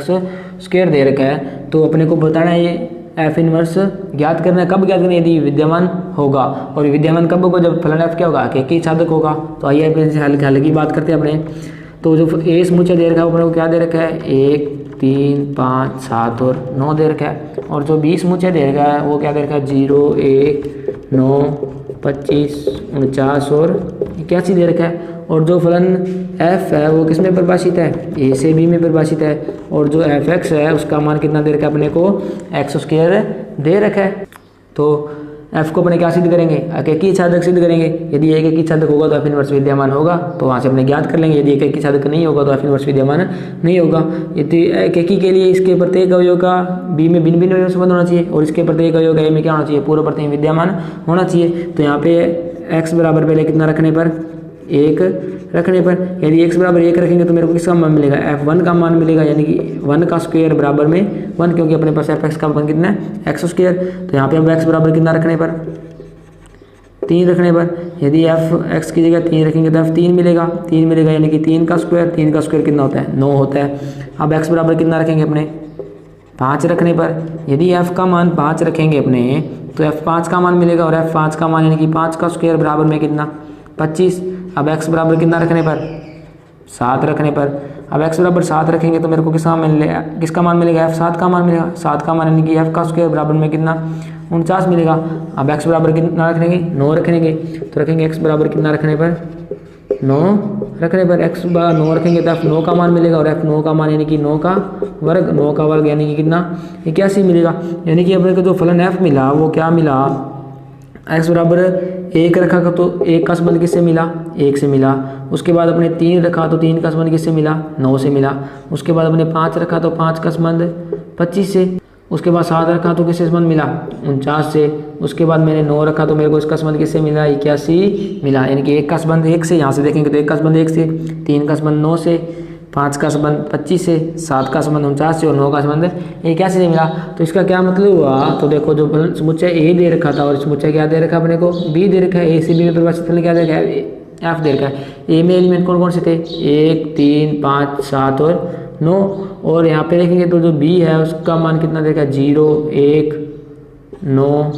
x² दे रखा है। तो अपने को बताना है ये एफ इनवर्स ज्ञात करना है। कब ज्ञात करना है, यदि विद्यमान होगा। और विद्यमान कब होगा, जब फलन एफ क्या होगा, अकेकी छादक होगा। तो आइए हल की बात करते हैं अपने। तो जो ए समुच्चय दे रखा है वो अपने को क्या दे रखा है, 1, 3, 5, 7 और 9 दे रखा है। और जो बी समुच्चय दे रखा है वो क्या दे रखा है, 0, 1, 9, 25, 49 और 81 दे रखा है। और जो फलन f है वो किस में परिभाषित है, a से b में परिभाषित है। और जो f(x) है उसका मान कितना दे रखा है अपने को, x² दे रखा है। तो f को अपने क्या सिद्ध करेंगे, अकेकी छादक सिद्ध करेंगे। यदि एक ही छादक होगा तो f इनवर्स विद्यमान होगा, तो वहाँ से अपने ज्ञात कर लेंगे। यदि एक ही छादक नहीं होगा तो f इनवर्स विद्यमान नहीं होगा। यदि एकेकी के लिए इसके प्रत्येक अवयव का b में भिन्न भिन्न अवयव संबंध होना चाहिए और इसके प्रत्येक अवयव का a में क्या होना चाहिए, पूर्व प्रतिबिंब विद्यमान होना चाहिए। तो यहाँ पे x बराबर पहले कितना रखने पर, 1 रखने पर। यदि x बराबर 1 रखेंगे तो मेरे को किसका मान मिलेगा, f1 का मान मिलेगा, यानी कि 1 का स्क्वायर बराबर में 1, क्योंकि अपने पास f(x) का मान कितना है, x²। तो यहाँ पे अब x बराबर कितना रखने पर, 3 रखने पर। यदि f(x) की जगह 3 रखेंगे तो f3 मिलेगा, 3 मिलेगा, यानी कि 3 का स्क्वायर कितना होता है, 9 होता है। अब x बराबर कितना रखेंगे अपने, 5 रखने पर। यदि f का मान 5 रखेंगे अपने तो f5 का मान मिलेगा, और f5 का मान यानी कि 5 का स्क्वायर बराबर में कितना, 25। अब x बराबर कितना रखने पर, 7 रखने पर। अब x बराबर 7 रखेंगे तो मेरे को किसका मान मिलेगा, f7 का मान मिलेगा। 7 का मान यानी कि f का स्क्वायर बराबर में कितना, 49 मिलेगा। अब x बराबर कितना रखेंगे, 9 रखेंगे। तो रखेंगे x बराबर कितना रखने पर, 9 रखने पर। x बराबर 9 रखेंगे तो f9 का मान मिलेगा, और f9 का मान यानी कि 9 का वर्ग यानी कि कितना, 81 मिलेगा। यानी कि अपने को जो फलन f मिला वो क्या मिला, x बराबर 1 रखा तो 1 का संबंध किससे मिला, 1 से मिला। उसके बाद अपने 3 रखा तो 3 का संबंध किससे मिला, 9 से मिला। उसके बाद अपने 5 रखा तो 5 का संबंध 25 से। उसके बाद 7 रखा तो किससे संबंध मिला, 49 से। उसके बाद मैंने 9 रखा तो मेरे को इसका संबंध किससे मिला, 81 मिला। यानी कि 1 का संबंध 1 से, यहाँ से देखेंगे तो 1 का संबंध 1 से, 3 का संबंध 9 से, 5 का संबंध 25 से, 7 का संबंध 49 से और 9 का संबंध 81 से मिला। तो इसका क्या मतलब हुआ, तो देखो जो समुच्चय ए दे रखा था और समुच्चय क्या दे रखा अपने को, बी दे रखा है। ए से बी में परिभाषित फलन क्या दे रखा है, एफ दे रखा है। ए में एलिमेंट कौन कौन से थे, 1, 3, 5, 7 और 9। और यहाँ पे देखेंगे तो जो बी है उसका मान कितना दे रखा है, 0, 1, 9,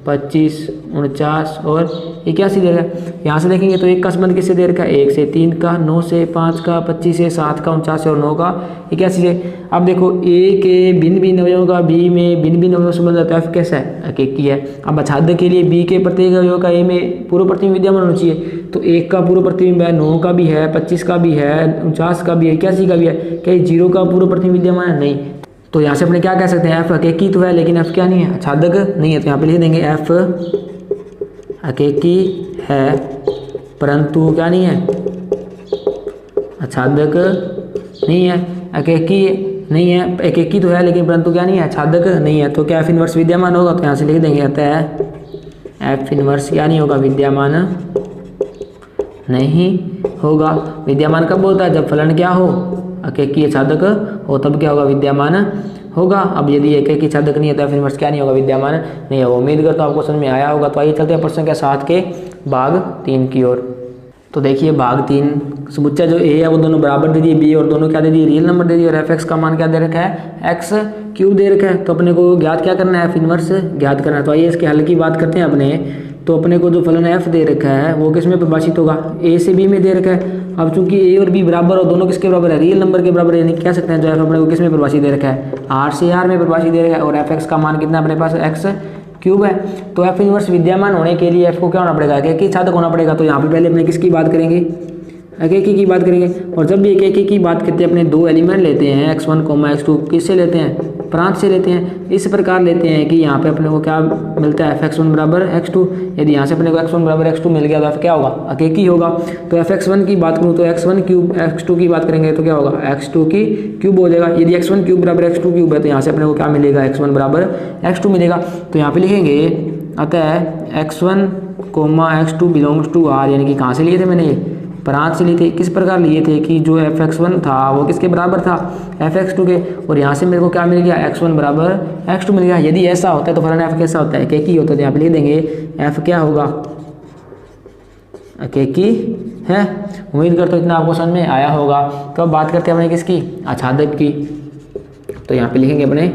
25, 49 और 81 दे रखा है। यहाँ से देखेंगे तो 1 का संबंध किससे दे रखा है, 1 से, 3 का, 9 से, 5 का, 25 से, 7 का, 49 से और 9 का 81 से। अब देखो ए के भिन्न भिन्न अवयवों का बी में भिन्न भिन्न अवयव संबंध आता है, एफ कैसा है, अकेकी है। अब आच्छादक के लिए बी के प्रत्येक अवयव का ए में पूर्व प्रतिबिंब विद्यमान होना चाहिए। तो 1 का पूर्व प्रतिबिंब है, 9 का भी है, 25 का भी है, 49 का भी है, 81 का भी है। क्या 0 का पूर्व प्रतिबिंब विद्यमान है, नहीं। तो यहाँ से अपने क्या कह सकते हैं, एफ अकेकी तो है लेकिन एफ क्या नहीं है, आच्छादक नहीं है। तो यहाँ पे लिख देंगे एफ अकेकी है परंतु क्या नहीं है, आच्छादक नहीं है। अकेकी नहीं है, अकेकी तो है लेकिन परंतु क्या नहीं है, आच्छादक नहीं है। तो क्या एफ इनवर्स विद्यमान होगा, तो यहाँ से लिख देंगे अतः एफ इनवर्स क्या नहीं होगा, विद्यमान नहीं होगा। विद्यमान कब होता है, जब फलन क्या हो, अकेकी आच्छादक हो, तब क्या होगा, विद्यमान होगा। अब यदि एक ही आच्छादक नहीं है तो एफ इनवर्स क्या नहीं होगा, विद्यमान नहीं होगा। उम्मीद करता हूँ आपको समझ में आया होगा। तो आइए चलते हैं प्रश्न के 7 के भाग 3 की ओर। तो देखिए भाग 3, समुच्चय जो ए है वो दोनों बराबर दे दिए, बी और दोनों क्या दे दिए, रियल नंबर दे दिए। और एफ एक्स का मान क्या दे रखा है, एक्स क्यूब दे रखा है। तो अपने को ज्ञात क्या करना है, एफ इनवर्स ज्ञात करना है। तो आइए इसके हल की बात करते हैं अपने। तो अपने को जो फलन एफ दे रखा है वो किस में परिभाषित होगा, ए से बी में दे रखा है। अब चूंकि ए और बी बराबर और दोनों किसके बराबर है, रियल नंबर के बराबर है। यानी कह सकते हैं जो एफ अपने को किस में परिभाषित दे रखा है, आर से आर में परिभाषित दे रखा है। और एफ एक्स का मान कितना अपने पास, एक्स क्यूब है। तो एफ इनवर्स विद्यमान होने के लिए एफ को क्या होना पड़ेगा, एक ही आच्छादक होना पड़ेगा। तो यहाँ पे पहले अपने किसकी बात करेंगे, अकेकी की बात करेंगे। और जब भी अकेकी की बात करते हैं अपने दो एलिमेंट लेते हैं x1, x2, किससे लेते हैं, प्रांत से लेते हैं। इस प्रकार लेते हैं कि यहाँ पे अपने को क्या मिलता है, fx1 बराबर x2। यदि यहाँ से अपने को x1 बराबर x2 मिल गया तो f क्या होगा, अकेकी होगा। तो fx1 की बात करूँ तो x1 क्यूब, x2 की बात करेंगे तो क्या होगा, x2 की क्यूब हो जाएगा। यदि x1 क्यूब बराबर x2 क्यूब है तो यहाँ से अपने को क्या मिलेगा, x1 बराबर x2 मिलेगा। तो यहाँ पे लिखेंगे अतः x1, x2 belongs to r। यानी कि कहाँ से लिए थे मैंने, प्रांत से लिए थे। किस प्रकार लिए थे कि जो fx1 था वो किसके बराबर था, fx2 के। और यहाँ से मेरे को क्या मिल गया, x1 बराबर x2 मिल गया। यदि ऐसा होता है तो फलन f कैसा होता है, अकेकी होता है। तो यहाँ पे लिख देंगे f क्या होगा, अकेकी है। उम्मीद करता हूँ इतना आपको समझ में आया होगा। तो अब बात करते हैं अपने किसकी, आच्छादक की। तो यहाँ पे लिखेंगे अपने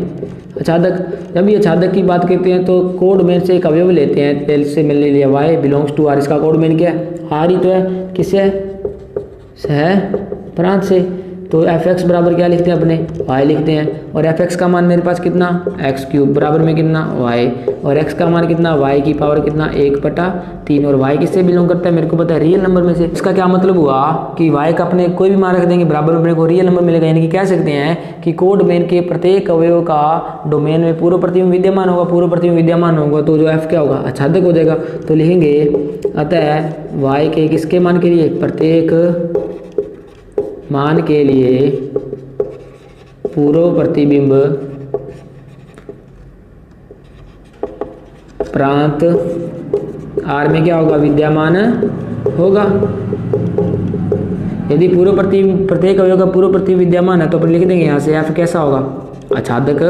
आच्छादक। जब ये आच्छादक की बात करते हैं तो कोड मेन से एक अवयव लेते हैं, तेल से मिलने लिया y बिलोंग्स टू r। इसका कोड मेन क्या है, r ही तो है। किससे है, प्रांत से। तो एफ एक्स बराबर क्या लिखते हैं अपने, y लिखते हैं। और एफ एक्स का मान मेरे पास कितना, एक्स क्यूब बराबर में कितना y। और x का मान कितना, y की पावर कितना 1/3। और y किससे बिलोंग करता है, मेरे को पता है रियल नंबर में से। इसका क्या मतलब हुआ कि y का अपने कोई भी मान रख देंगे बराबर में अपने को रियल नंबर मिलेगा। यानी कि कह सकते हैं कि कोड डोमेन के प्रत्येक अवयव का डोमेन में पूर्व प्रतिबिंब विद्यमान होगा। पूर्व प्रतिबिंब विद्यमान होगा तो जो f क्या होगा, आच्छादक हो जाएगा। तो लिखेंगे अतः y के किसके मान के लिए, प्रत्येक मान के लिए पूर्व प्रतिबिंब प्रांत R में क्या होगा, विद्यमान होगा। यदि पूर्व प्रतिबिंब प्रत्येक अवयव का पूर्व प्रतिबिंब विद्यमान है तो अपन लिख देंगे यहाँ से f कैसा होगा, आच्छादक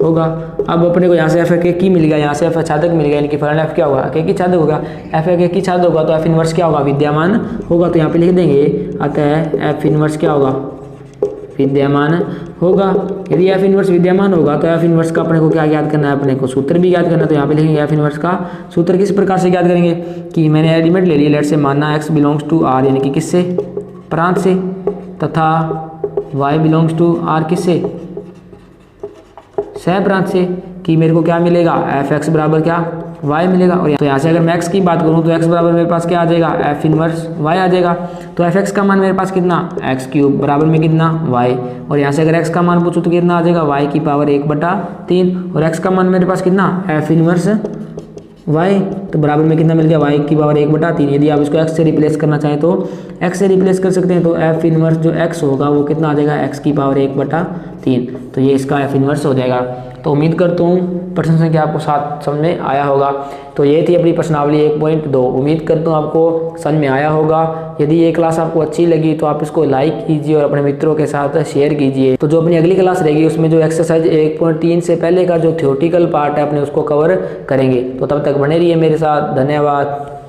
होगा। अब अपने को यहाँ से f अकेकी मिल गया, यहाँ से f आच्छादक मिल गया। यानी कि फलन f क्या होगा, अकेकी आच्छादक होगा। f अकेकी आच्छादक होगा तो f इनवर्स क्या होगा, विद्यमान होगा। तो यहाँ पे लिख देंगे अतः f इनवर्स क्या होगा, विद्यमान होगा। यदि f इनवर्स विद्यमान होगा तो f इनवर्स का अपने को क्या ज्ञात करना है, अपने को सूत्र भी ज्ञात करना है। तो यहाँ पे लिखेंगे f इनवर्स का सूत्र किस प्रकार से ज्ञात करेंगे कि मैंने एलिमेंट ले लिया, लेट से मानना x बिलोंग्स टू r यानी कि किससे, प्रांत से, तथा y बिलोंग्स टू r किससे, सह प्रांत से। कि मेरे को क्या मिलेगा, एफ एक्स बराबर क्या, y मिलेगा। और तो यहाँ से अगर मैं x की बात करूँ तो x बराबर मेरे पास क्या आ जाएगा, f इनवर्स y आ जाएगा। तो एफ एक्स का मान मेरे पास कितना, एक्स क्यूब बराबर में कितना y। और यहाँ से अगर x का मान पूछो तो कितना आ जाएगा, y की पावर 1/3। और x का मान मेरे पास कितना, f इनवर्स y, तो बराबर में कितना मिल गया y की पावर 1/3। यदि आप इसको x से रिप्लेस करना चाहें तो x से रिप्लेस कर सकते हैं, तो f इनवर्स जो x होगा वो कितना आ जाएगा, x की पावर 1/3। तो ये इसका f इनवर्स हो जाएगा। तो उम्मीद करता हूँ प्रश्न संख्या आपको साथ समझ में आया होगा। तो ये थी अपनी प्रश्नावली 1.2। उम्मीद करता हूँ आपको समझ में आया होगा। यदि ये क्लास आपको अच्छी लगी तो आप इसको लाइक कीजिए और अपने मित्रों के साथ शेयर कीजिए। तो जो अपनी अगली क्लास रहेगी उसमें जो एक्सरसाइज 1.3 से पहले का जो थ्योरेटिकल पार्ट है अपने उसको कवर करेंगे। तो तब तक बने रहिए मेरे साथ। धन्यवाद।